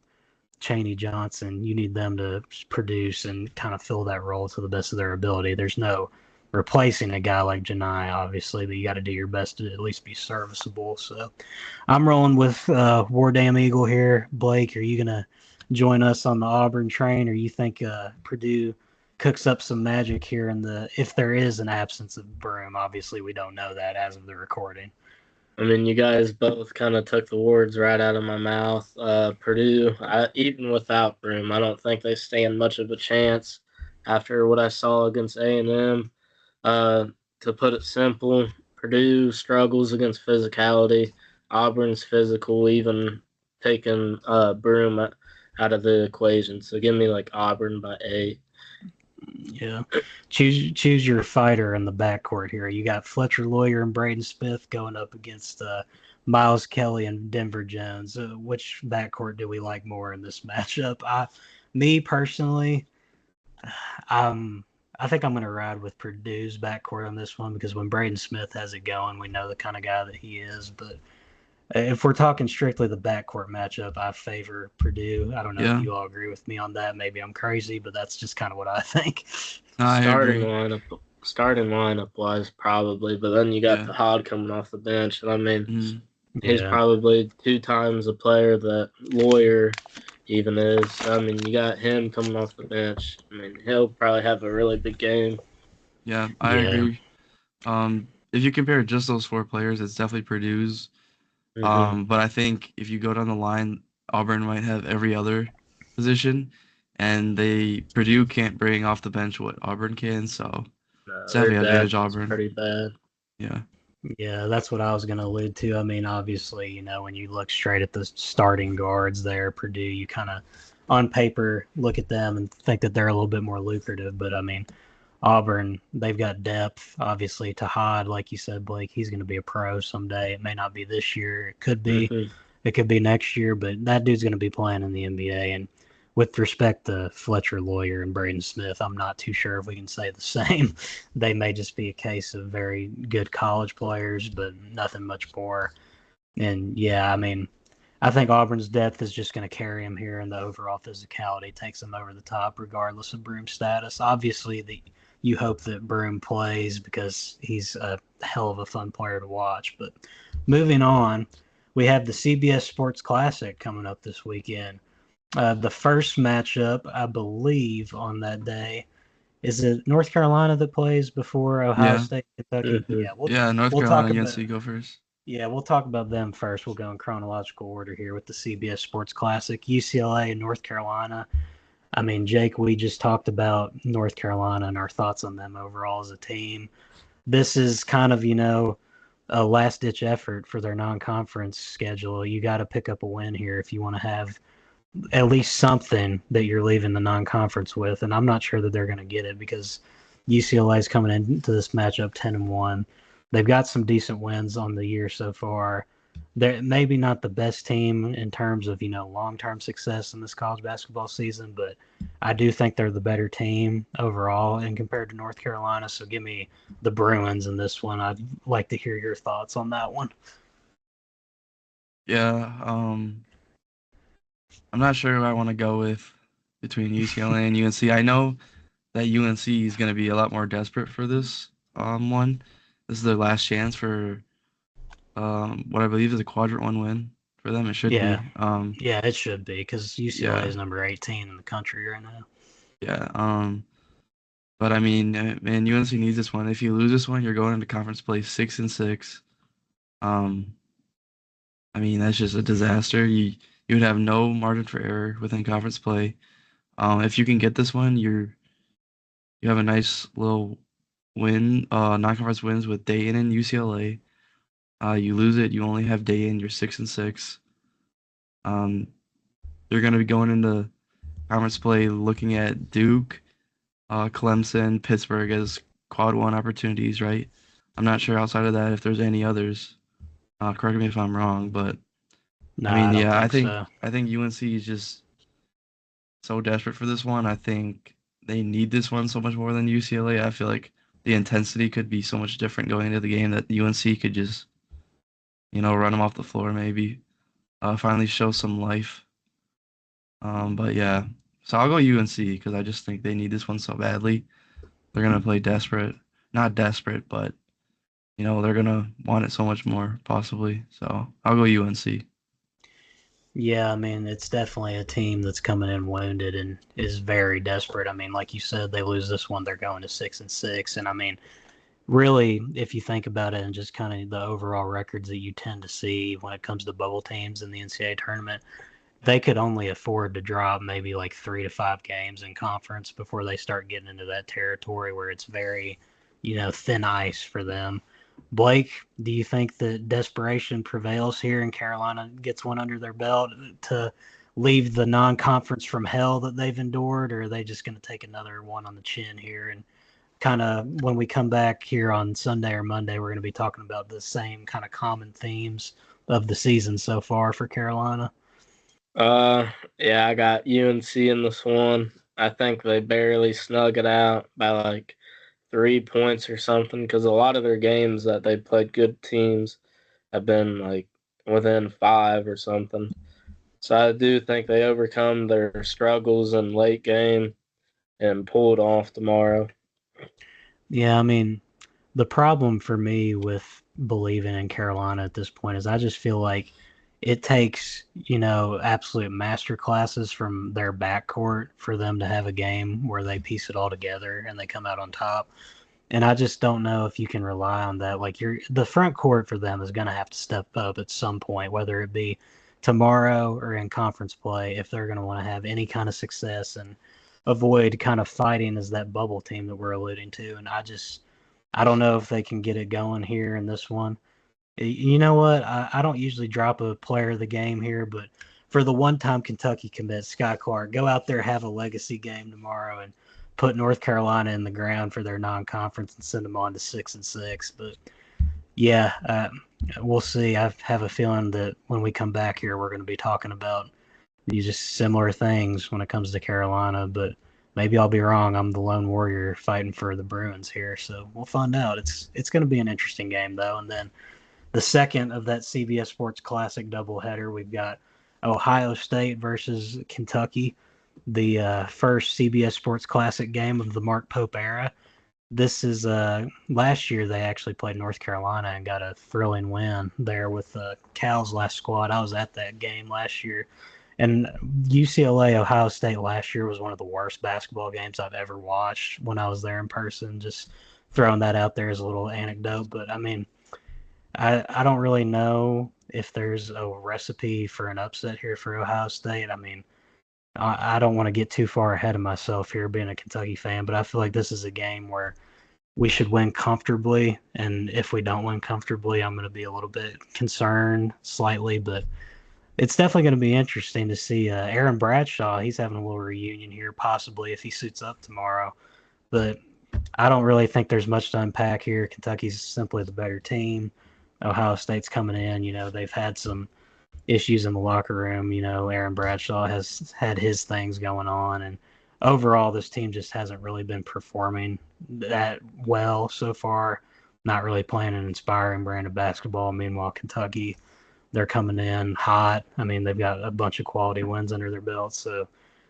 Chaney Johnson, you need them to produce and kind of fill that role to the best of their ability. There's no replacing a guy like Janai, obviously, but you got to do your best to at least be serviceable. So I'm rolling with War Damn Eagle here. Blake, are you going to join us on the Auburn train, or you think Purdue cooks up some magic here if there is an absence of Broom? Obviously, we don't know that as of the recording. I mean, you guys both kind of took the words right out of my mouth. Purdue, even without Broom, I don't think they stand much of a chance after what I saw against A&M. To put it simple, Purdue struggles against physicality. Auburn's physical, even taking Broom out of the equation. So give me like Auburn by 8. Yeah. Choose your fighter in the backcourt here. You got Fletcher Lawyer and Braden Smith going up against Miles Kelly and Denver Jones. Which backcourt do we like more in this matchup? Me personally, I think I'm going to ride with Purdue's backcourt on this one because when Braden Smith has it going, we know the kind of guy that he is. But if we're talking strictly the backcourt matchup, I favor Purdue. I don't know if you all agree with me on that. Maybe I'm crazy, but that's just kind of what I think. Starting lineup wise, probably, but then you got the Hod coming off the bench, and I mean, he's probably 2 times the player that Lawyer even is. I mean, you got him coming off the bench. I mean, he'll probably have a really big game. Yeah, I agree. If you compare just those 4 players, it's definitely Purdue's. But I think if you go down the line, Auburn might have every other position, and Purdue can't bring off the bench what Auburn can, so it's definitely advantage Auburn. Pretty bad. Yeah. Yeah, that's what I was going to allude to. I mean, obviously, when you look straight at the starting guards there, Purdue, you kind of, on paper, look at them and think that they're a little bit more lucrative. But, I mean, Auburn, they've got depth. Obviously, Tahad, like you said, Blake, he's going to be a pro someday. It may not be this year. It could be. It could be next year. But that dude's going to be playing in the NBA. And with respect to Fletcher Lawyer and Braden Smith, I'm not too sure if we can say the same. They may just be a case of very good college players, but nothing much more. And, yeah, I mean, I think Auburn's depth is just going to carry him here, and the overall physicality takes him over the top regardless of Broom's status. Obviously, you hope that Broom plays because he's a hell of a fun player to watch. But moving on, we have the CBS Sports Classic coming up this weekend. The first matchup, I believe, on that day, is it North Carolina that plays before Ohio State, Kentucky? North Carolina, UNC go first. Yeah, we'll talk about them first. We'll go in chronological order here with the CBS Sports Classic. UCLA and North Carolina. I mean, Jake, we just talked about North Carolina and our thoughts on them overall as a team. This is kind of, a last-ditch effort for their non-conference schedule. You got to pick up a win here if you want to have at least something that you're leaving the non-conference with, and I'm not sure that they're going to get it because UCLA is coming into this matchup 10-1. They've got some decent wins on the year so far. They're maybe not the best team in terms of long-term success in this college basketball season, but I do think they're the better team overall and compared to North Carolina. So give me the Bruins in this one. I'd like to hear your thoughts on that one. Yeah, I'm not sure who I want to go with between UCLA and UNC. I know that UNC is going to be a lot more desperate for this one. This is their last chance for what I believe is a quadrant 1 win for them. It should be. Yeah, it should be because UCLA is number 18 in the country right now. Yeah. But I mean, man, UNC needs this one. If you lose this one, you're going into conference play 6-6. I mean, that's just a disaster. You would have no margin for error within conference play. If you can get this one, you have a nice little win, non-conference wins with Dayton and UCLA. You lose it, you only have Dayton. You're 6-6. Um, you're gonna be going into conference play looking at Duke, Clemson, Pittsburgh as quad one opportunities, right? I'm not sure outside of that if there's any others. Correct me if I'm wrong, but No, I mean, I don't yeah, I think think so. I think UNC is just so desperate for this one. I think they need this one so much more than UCLA. I feel like the intensity could be so much different going into the game that UNC could just, run them off the floor maybe. Finally show some life. But yeah, so I'll go UNC because I just think they need this one so badly. They're gonna play desperate, not desperate, but they're gonna want it so much more possibly. So I'll go UNC. Yeah, I mean, it's definitely a team that's coming in wounded and is very desperate. I mean, like you said, they lose this one, they're going to 6-6. And I mean, really, if you think about it and just kind of the overall records that you tend to see when it comes to bubble teams in the NCAA tournament, they could only afford to drop maybe like 3 to 5 games in conference before they start getting into that territory where it's very, thin ice for them. Blake, do you think that desperation prevails here and Carolina gets one under their belt to leave the non-conference from hell that they've endured, or are they just going to take another one on the chin here? And kind of when we come back here on Sunday or Monday, we're going to be talking about the same kind of common themes of the season so far for Carolina. Yeah, I got UNC in this one. I think they barely snug it out by like 3 points or something because a lot of their games that they played good teams have been like within 5 or something. So I do think they overcome their struggles in late game and pull it off tomorrow. Yeah, I mean, the problem for me with believing in Carolina at this point is I just feel like it takes, absolute master classes from their backcourt for them to have a game where they piece it all together and they come out on top. And I just don't know if you can rely on that. Like the front court for them is going to have to step up at some point, whether it be tomorrow or in conference play, if they're going to want to have any kind of success and avoid kind of fighting as that bubble team that we're alluding to. And I don't know if they can get it going here in this one. You know what? I don't usually drop a player of the game here, but for the one-time Kentucky commit, Sky Clark, go out there, have a legacy game tomorrow, and put North Carolina in the ground for their non-conference and send them on to 6-6. But yeah, we'll see. I have a feeling that when we come back here, we're going to be talking about these just similar things when it comes to Carolina. But maybe I'll be wrong. I'm the lone warrior fighting for the Bruins here, so we'll find out. It's going to be an interesting game though, and then the second of that CBS Sports Classic doubleheader. We've got Ohio State versus Kentucky, the first CBS Sports Classic game of the Mark Pope era. This is last year they actually played North Carolina and got a thrilling win there with Cal's last squad. I was at that game last year. And UCLA Ohio State last year was one of the worst basketball games I've ever watched when I was there in person. Just throwing that out there as a little anecdote. But I mean, I don't really know if there's a recipe for an upset here for Ohio State. I mean, I don't want to get too far ahead of myself here being a Kentucky fan, but I feel like this is a game where we should win comfortably. And if we don't win comfortably, I'm going to be a little bit concerned slightly, but it's definitely going to be interesting to see Aaron Bradshaw. He's having a little reunion here, possibly if he suits up tomorrow. But I don't really think there's much to unpack here. Kentucky's simply the better team. Ohio State's coming in. They've had some issues in the locker room. Aaron Bradshaw has had his things going on. And overall, this team just hasn't really been performing that well so far. Not really playing an inspiring brand of basketball. Meanwhile, Kentucky, they're coming in hot. I mean, they've got a bunch of quality wins under their belt. So,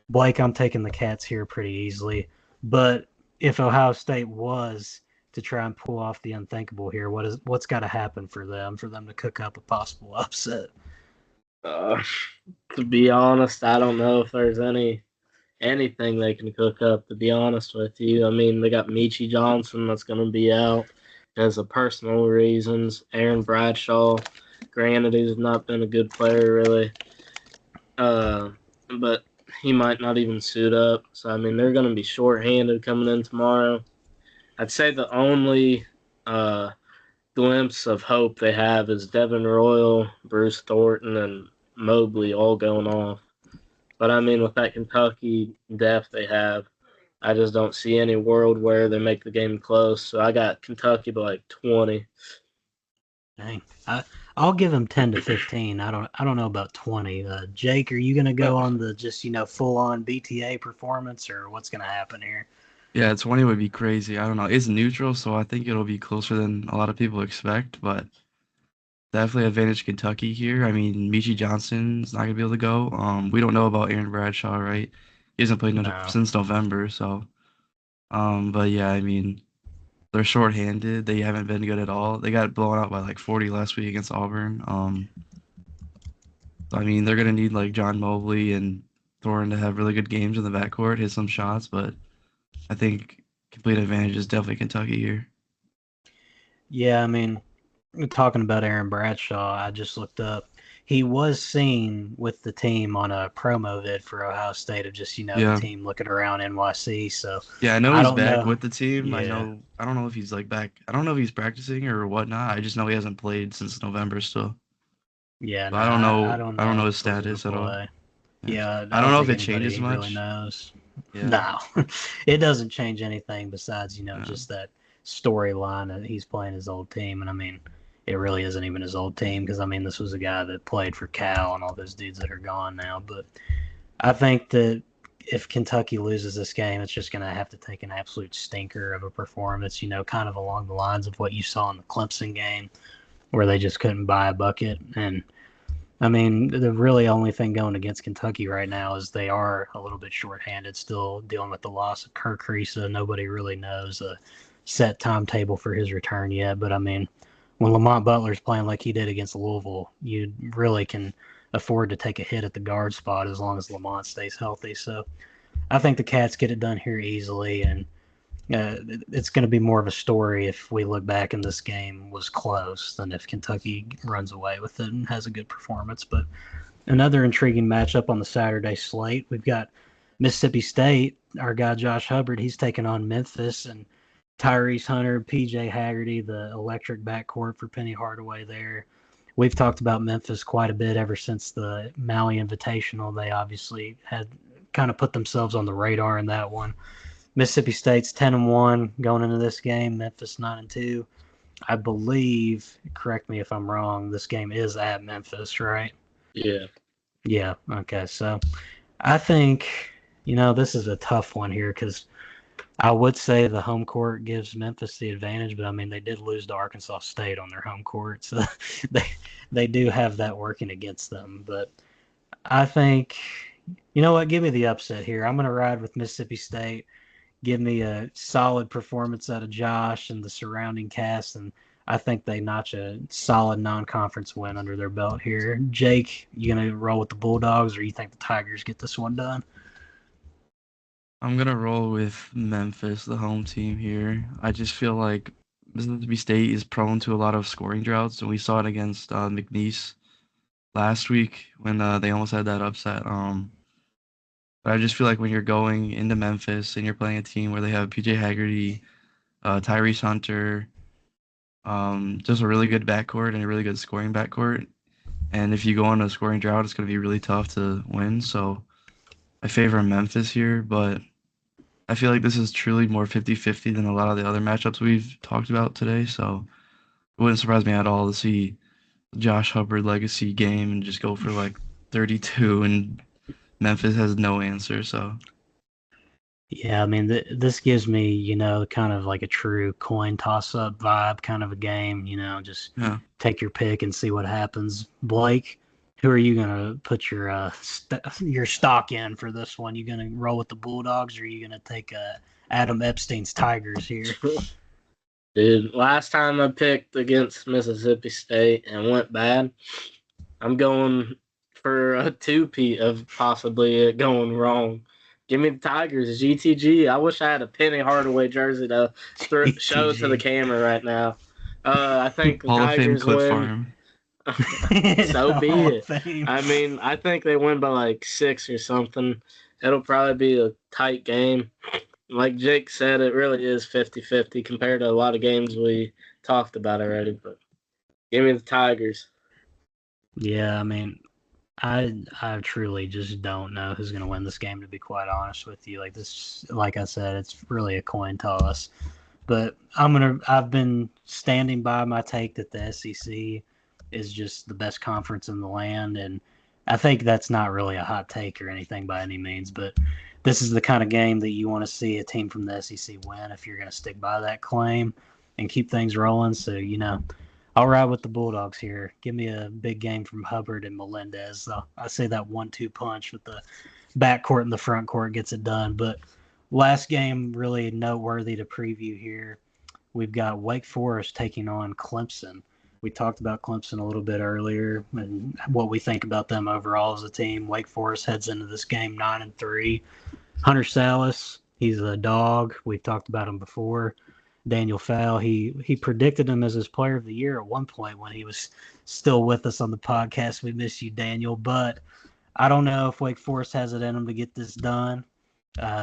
Blake, I'm taking the Cats here pretty easily. But if Ohio State was to try and pull off the unthinkable here, what's got to happen for them to cook up a possible upset? Uh, to be honest, I don't know if there's anything they can cook up, to be honest with you. I mean, they got Michi Johnson that's going to be out because of personal reasons. Aaron Bradshaw Granted, he's not been a good player really, but he might not even suit up. So I mean, they're going to be shorthanded coming in tomorrow. I'd say the only glimpse of hope they have is Devin Royal, Bruce Thornton, and Mobley all going off. But I mean, with that Kentucky depth they have, I just don't see any world where they make the game close. So I got Kentucky by like 20. Dang. I'll give him 10 to 15. I don't know about 20. Jake, are you going to go on the just, full on BTA performance, or what's going to happen here? Yeah, 20 would be crazy. I don't know. It's neutral, so I think it'll be closer than a lot of people expect, but definitely advantage Kentucky here. I mean, Michi Johnson's not gonna be able to go. We don't know about Aaron Bradshaw, right? He hasn't played No. since November, so. But yeah, I mean, they're shorthanded. They haven't been good at all. They got blown out by like 40 last week against Auburn. I mean, they're gonna need like John Mobley and Thorin to have really good games in the backcourt, hit some shots, but I think complete advantage is definitely Kentucky here. Yeah, I mean, talking about Aaron Bradshaw, I just looked up. He was seen with the team on a promo vid for Ohio State of just, Yeah. the team looking around NYC. So Yeah, I know I he's don't back know. with the team. Yeah. I don't know if he's like back. I don't know if he's practicing or whatnot. I just know he hasn't played since November still. Yeah, But no, I don't I know. don't I don't know know if his he's going to status at all. play. Yeah. Yeah, I I don't don't know if think it changes anybody really much. knows. Yeah. No, it doesn't change anything besides, Yeah. just that storyline that he's playing his old team. And I mean, it really isn't even his old team because, I mean, this was a guy that played for Cal and all those dudes that are gone now. But I think that if Kentucky loses this game, it's just going to have to take an absolute stinker of a performance, kind of along the lines of what you saw in the Clemson game where they just couldn't buy a bucket. And I mean, the really only thing going against Kentucky right now is they are a little bit shorthanded, still dealing with the loss of Kirk Risa. Nobody really knows a set timetable for his return yet. But I mean, when Lamont Butler's playing like he did against Louisville, you really can afford to take a hit at the guard spot as long as Lamont stays healthy. So I think the Cats get it done here easily, and it's going to be more of a story if we look back and this game was close than if Kentucky runs away with it and has a good performance. But another intriguing matchup on the Saturday slate, we've got Mississippi State. Our guy Josh Hubbard, he's taking on Memphis, and Tyrese Hunter, PJ Haggerty, the electric backcourt for Penny Hardaway there. We've talked about Memphis quite a bit ever since the Maui Invitational. They obviously had kind of put themselves on the radar in that one. Mississippi State's 10-1 going into this game. Memphis 9-2. I believe, correct me if I'm wrong, this game is at Memphis, right? Yeah. Yeah. Okay. So I think, this is a tough one here because I would say the home court gives Memphis the advantage, but I mean, they did lose to Arkansas State on their home court. So they do have that working against them. But I think, you know what? Give me the upset here. I'm going to ride with Mississippi State. Give me a solid performance out of Josh and the surrounding cast, and I think they notch a solid non-conference win under their belt here. Jake, you going to roll with the Bulldogs, or you think the Tigers get this one done? I'm gonna roll with Memphis, the home team here. I just feel like Mississippi State is prone to a lot of scoring droughts, and we saw it against McNeese last week when they almost had that upset. But I just feel like when you're going into Memphis and you're playing a team where they have PJ Haggerty, Tyrese Hunter, just a really good backcourt and a really good scoring backcourt. And if you go on a scoring drought, it's going to be really tough to win. So I favor Memphis here, but I feel like this is truly more 50-50 than a lot of the other matchups we've talked about today. So it wouldn't surprise me at all to see Josh Hubbard legacy game and just go for like 32 and Memphis has no answer. So Yeah, I mean, this gives me, kind of like a true coin toss-up vibe kind of a game, just yeah. take your pick and see what happens. Blake, who are you going to put your stock in for this one? You going to roll with the Bulldogs, or are you going to take Adam Epstein's Tigers here? Dude, last time I picked against Mississippi State and went bad, I'm going for a two-peat of possibly it going wrong. Give me the Tigers, GTG. I wish I had a Penny Hardaway jersey to show to the camera right now. I think the Hall of Fame Tigers clip for win. him. So be Hall of it. Fame. I mean, I think they win by like 6 or something. It'll probably be a tight game. Like Jake said, it really is 50-50 compared to a lot of games we talked about already. But give me the Tigers. Yeah, I mean, I truly just don't know who's going to win this game, to be quite honest with you. Like I said, it's really a coin toss. But I've been standing by my take that the SEC is just the best conference in the land, and I think that's not really a hot take or anything by any means, but this is the kind of game that you want to see a team from the SEC win if you're going to stick by that claim and keep things rolling. So, I'll ride with the Bulldogs here. Give me a big game from Hubbard and Melendez. I say that 1-2 punch with the backcourt and the front court gets it done. But last game really noteworthy to preview here. We've got Wake Forest taking on Clemson. We talked about Clemson a little bit earlier and what we think about them overall as a team. Wake Forest heads into this game 9-3. Hunter Salas, he's a dog. We've talked about him before. Daniel Fowl, he predicted him as his player of the year at one point when he was still with us on the podcast. We miss you, Daniel, but I don't know if Wake Forest has it in them to get this done.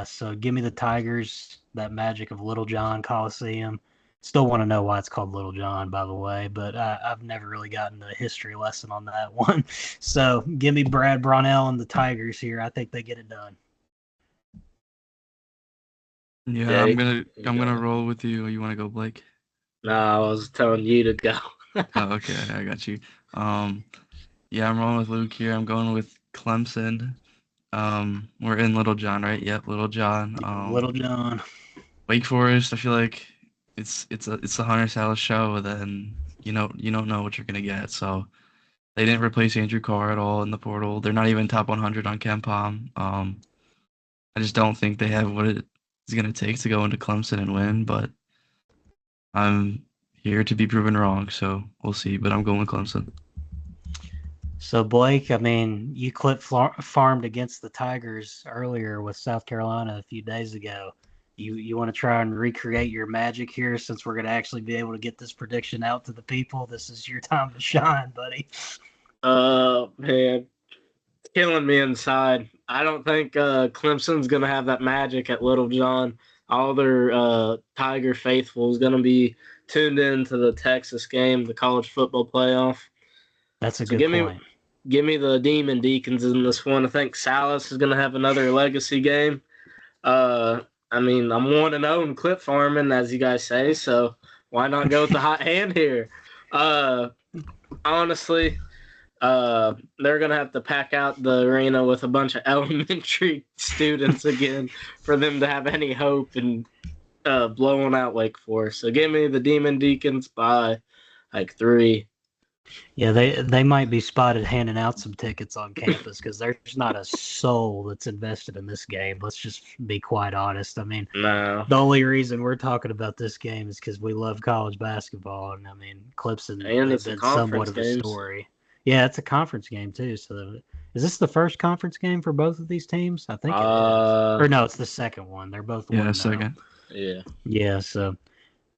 So give me the Tigers, that magic of Little John Coliseum. Still want to know why it's called Little John, by the way, but I've never really gotten a history lesson on that one. So give me Brad Brownell and the Tigers here. I think they get it done. Yeah, Jake, I'm gonna roll with you. You want to go, Blake? No, I was telling you to go. Oh, okay, I got you. Yeah, I'm rolling with Luke here. I'm going with Clemson. We're in Little John, right? Yep, Little John. Little John. Wake Forest. I feel like it's the Hunter Salas show. Then you don't know what you're gonna get. So they didn't replace Andrew Carr at all in the portal. They're not even top 100 on KenPom. I just don't think they have what it's gonna take to go into Clemson and win. But I'm here to be proven wrong, so we'll see. But I'm going with Clemson. So, Blake, I mean, you farmed against the Tigers earlier with South Carolina a few days ago. You want to try and recreate your magic here since we're going to actually be able to get this prediction out to the people? This is your time to shine, buddy. Man, it's killing me inside. I don't think Clemson's going to have that magic at Little John. All their Tiger faithful is going to be tuned into the Texas game, the college football playoff. That's a good point. Give me the Demon Deacons in this one. I think Salas is going to have another legacy game. I mean, I'm 1-0 in clip farming, as you guys say, so why not go with the hot hand here? Honestly, they're going to have to pack out the arena with a bunch of elementary students again for them to have any hope in blowing out Wake Forest. So give me the Demon Deacons by like 3. Yeah, they might be spotted handing out some tickets on campus because there's not a soul that's invested in this game. Let's just be quite honest. I mean, No. The only reason we're talking about this game is because we love college basketball, and I mean, Clemson has been somewhat of a story. Yeah, it's a conference game too. So, is this the first conference game for both of these teams? I think it is. Or no, it's the second one. They're both 1-0. Second. Yeah. Yeah. So,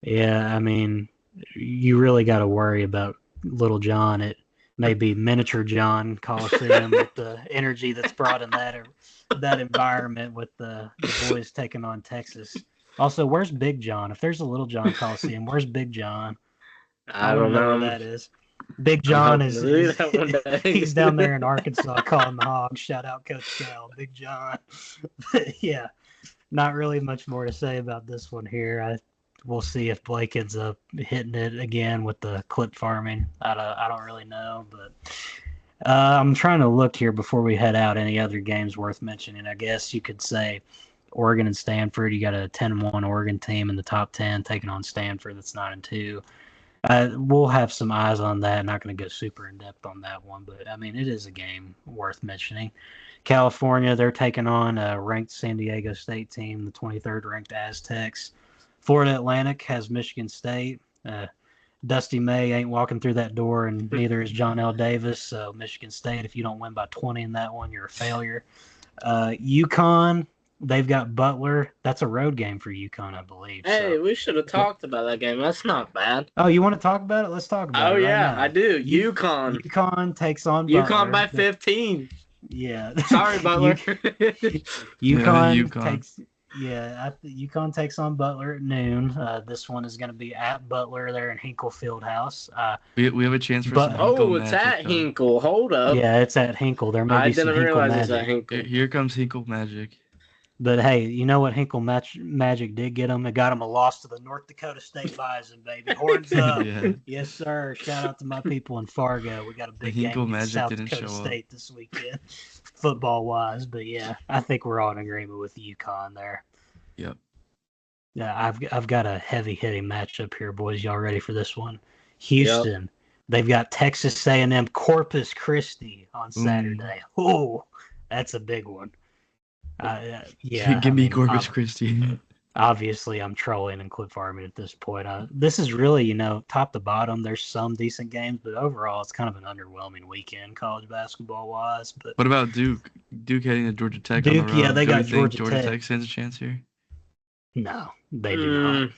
yeah, I mean, you really got to worry about Little John. It may be miniature John Coliseum with the energy that's brought in that environment with the boys taking on Texas. Also, where's Big John? If there's a Little John Coliseum, where's Big John? I don't know where that is. Big John is he's down there in Arkansas calling the Hogs. Shout out Coach Cal, Big John. Yeah, not really much more to say about this one here. We'll see if Blake ends up hitting it again with the clip farming. I don't really know, but I'm trying to look here before we head out. Any other games worth mentioning? I guess you could say Oregon and Stanford. You got a 10-1 Oregon team in the top 10 taking on Stanford that's 9-2. We'll have some eyes on that. Not going to go super in depth on that one, but I mean, it is a game worth mentioning. California, they're taking on a ranked San Diego State team, the 23rd ranked Aztecs. Florida Atlantic has Michigan State. Dusty May ain't walking through that door, and neither is John L. Davis. So Michigan State, if you don't win by 20 in that one, you're a failure. UConn, They've got Butler. That's a road game for UConn, I believe. Hey, So. we should have talked about that game. That's not bad. Oh, you want to talk about it? Let's talk about Oh it right yeah, I now. do. UConn. UConn takes on UConn Butler. by 15. Yeah. Sorry, Butler. UConn UConn. takes. Yeah, UConn takes on Butler at noon. This one is going to be at Butler there in Hinkle Fieldhouse. We have a chance for But some Hinkle Oh, it's magic, at though. Hinkle. Hold up. yeah, it's at Hinkle. There may I be some didn't Hinkle realize it's at magic. Hinkle. Here comes Hinkle magic. But hey, you know what Hinkle Magic did get them? It got them a loss to the North Dakota State Bison, baby. Horns up. Yeah. Yes, sir. Shout out to my people in Fargo. We got a big Hinkle game against Magic South didn't Dakota show up. State this weekend, football-wise. But yeah, I think we're all in agreement with UConn there. Yep. Yeah, I've got a heavy-hitting matchup here, boys. Y'all ready for this one? Houston. Yep. They've got Texas A&M Corpus Christi on Saturday. Oh, that's a big one. Yeah, give me Corpus Christi. Obviously, I'm trolling and clip farming at this point. This is really, top to bottom. There's some decent games, but overall, it's kind of an underwhelming weekend, college basketball-wise. But what about Duke? Duke heading to Georgia Tech. Duke, on the road. Yeah, they got Georgia Tech. Tech stands a chance here. No, they do not.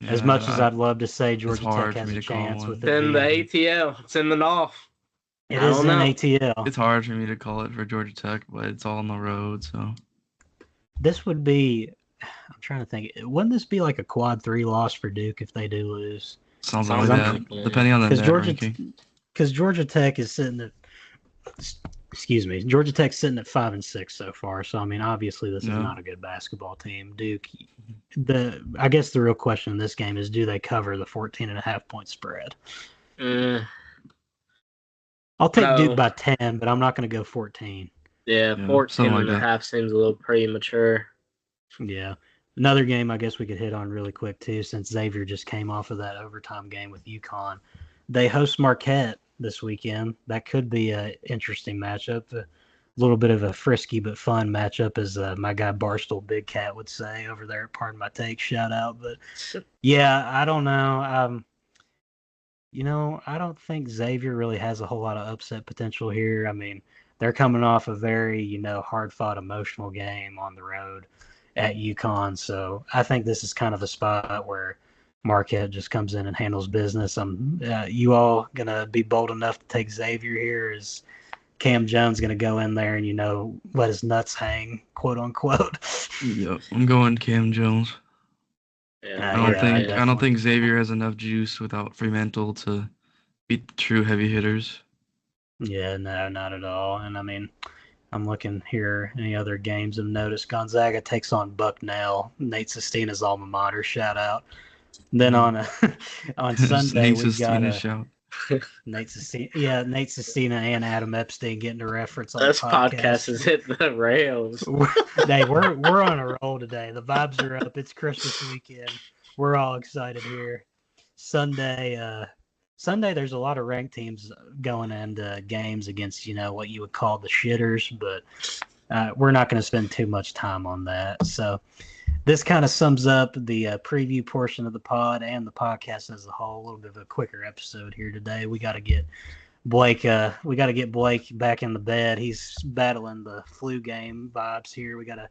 Yeah, as much as I'd love to say Georgia Tech has a chance with it. It's in the ATL. It's in the North. It is in ATL. It's hard for me to call it for Georgia Tech, but it's all on the road, so. This would be, I'm trying to think, wouldn't this be like a quad 3 loss for Duke if they do lose? Sounds like that, depending on the net ranking. Because Georgia Tech is sitting at, Georgia Tech's sitting at 5-6 so far. So, I mean, obviously this is not a good basketball team. Duke, I guess the real question in this game is, do they cover the 14.5-point spread? I'll take Duke by 10, but I'm not going to go 14. Yeah, 14.5 seems a little premature. Yeah. Another game I guess we could hit on really quick, too, since Xavier just came off of that overtime game with UConn. They host Marquette this weekend. That could be an interesting matchup. A little bit of a frisky but fun matchup, as my guy Barstool Big Cat would say over there at Pardon My Take. Shout out. But, yeah, I don't know. I don't think Xavier really has a whole lot of upset potential here. I mean, they're coming off a very, hard-fought emotional game on the road at UConn. So I think this is kind of a spot where Marquette just comes in and handles business. You all going to be bold enough to take Xavier here? Is Cam Jones going to go in there and, let his nuts hang, quote unquote? Yep, I'm going Cam Jones. Yeah, I don't think Xavier has enough juice without Fremantle to beat the true heavy hitters. Yeah, no, not at all. And I mean, I'm looking here. Any other games of notice? Gonzaga takes on Bucknell, Nate Sestina's alma mater. Shout out. Then on Sunday we got Nate Sestina. Yeah, Nate Sestina and Adam Epstein getting a reference on this the podcast. Podcast has hit the rails. We're on a roll today. The vibes are up. It's Christmas weekend. We're all excited here. Sunday, there's a lot of ranked teams going into games against, what you would call the shitters, but we're not going to spend too much time on that. So this kind of sums up the preview portion of the pod and the podcast as a whole. A little bit of a quicker episode here today. We got to get Blake. Back in the bed. He's battling the flu game vibes here. We got to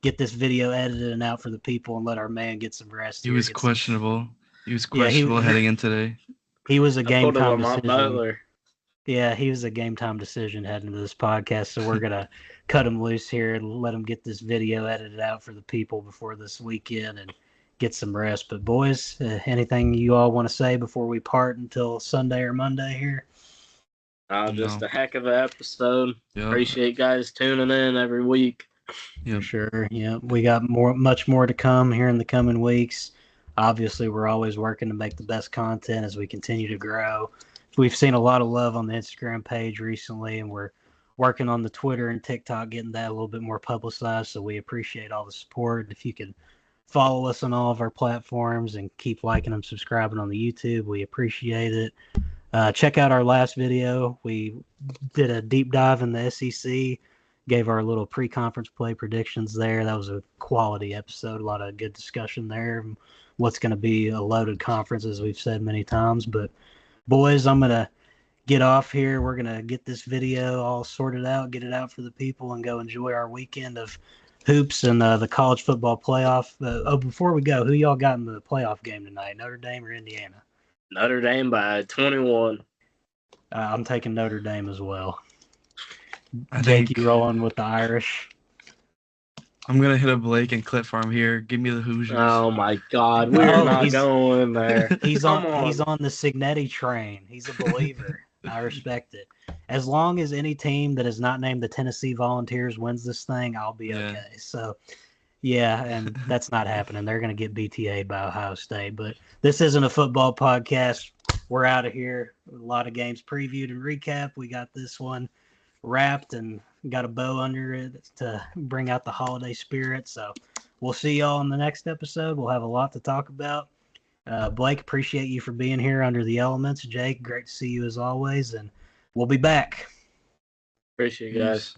get this video edited and out for the people and let our man get some rest. He was questionable. He was questionable heading in today. He was a game time decision. Yeah, he was a game time decision heading into this podcast. So we're gonna cut him loose here and let him get this video edited out for the people before this weekend and get some rest. But boys, anything you all want to say before we part until Sunday or Monday here? Just a heck of an episode. Yep. Appreciate guys tuning in every week. Yeah, sure. Yeah, we got much more to come here in the coming weeks. Obviously, we're always working to make the best content as we continue to grow. We've seen a lot of love on the Instagram page recently, and we're working on the Twitter and TikTok, getting that a little bit more publicized. So we appreciate all the support. If you could follow us on all of our platforms and keep liking and subscribing on the YouTube, we appreciate it. Check out our last video. We did a deep dive in the SEC, gave our little pre-conference play predictions there. That was a quality episode, a lot of good discussion there. What's going to be a loaded conference, as we've said many times. But boys, I'm going to get off here. We're going to get this video all sorted out, get it out for the people, and go enjoy our weekend of hoops and the college football playoff. Before we go, who y'all got in the playoff game tonight? Notre Dame or Indiana? Notre Dame by 21. I'm taking Notre Dame as well. I Jake, think you rolling with the Irish? I'm gonna hit a Blake and clip farm here. Give me the Hoosiers. Oh my God, we are not going there. He's on the Cincinnati train. He's a believer. I respect it. As long as any team that is not named the Tennessee Volunteers wins this thing, I'll be okay. So, yeah, and that's not happening. They're going to get BTA by Ohio State. But this isn't a football podcast. We're out of here. A lot of games previewed and recap. We got this one wrapped and got a bow under it to bring out the holiday spirit. So we'll see y'all in the next episode. We'll have a lot to talk about. Blake, appreciate you for being here under the elements. Jake, great to see you as always, and we'll be back. Appreciate you guys.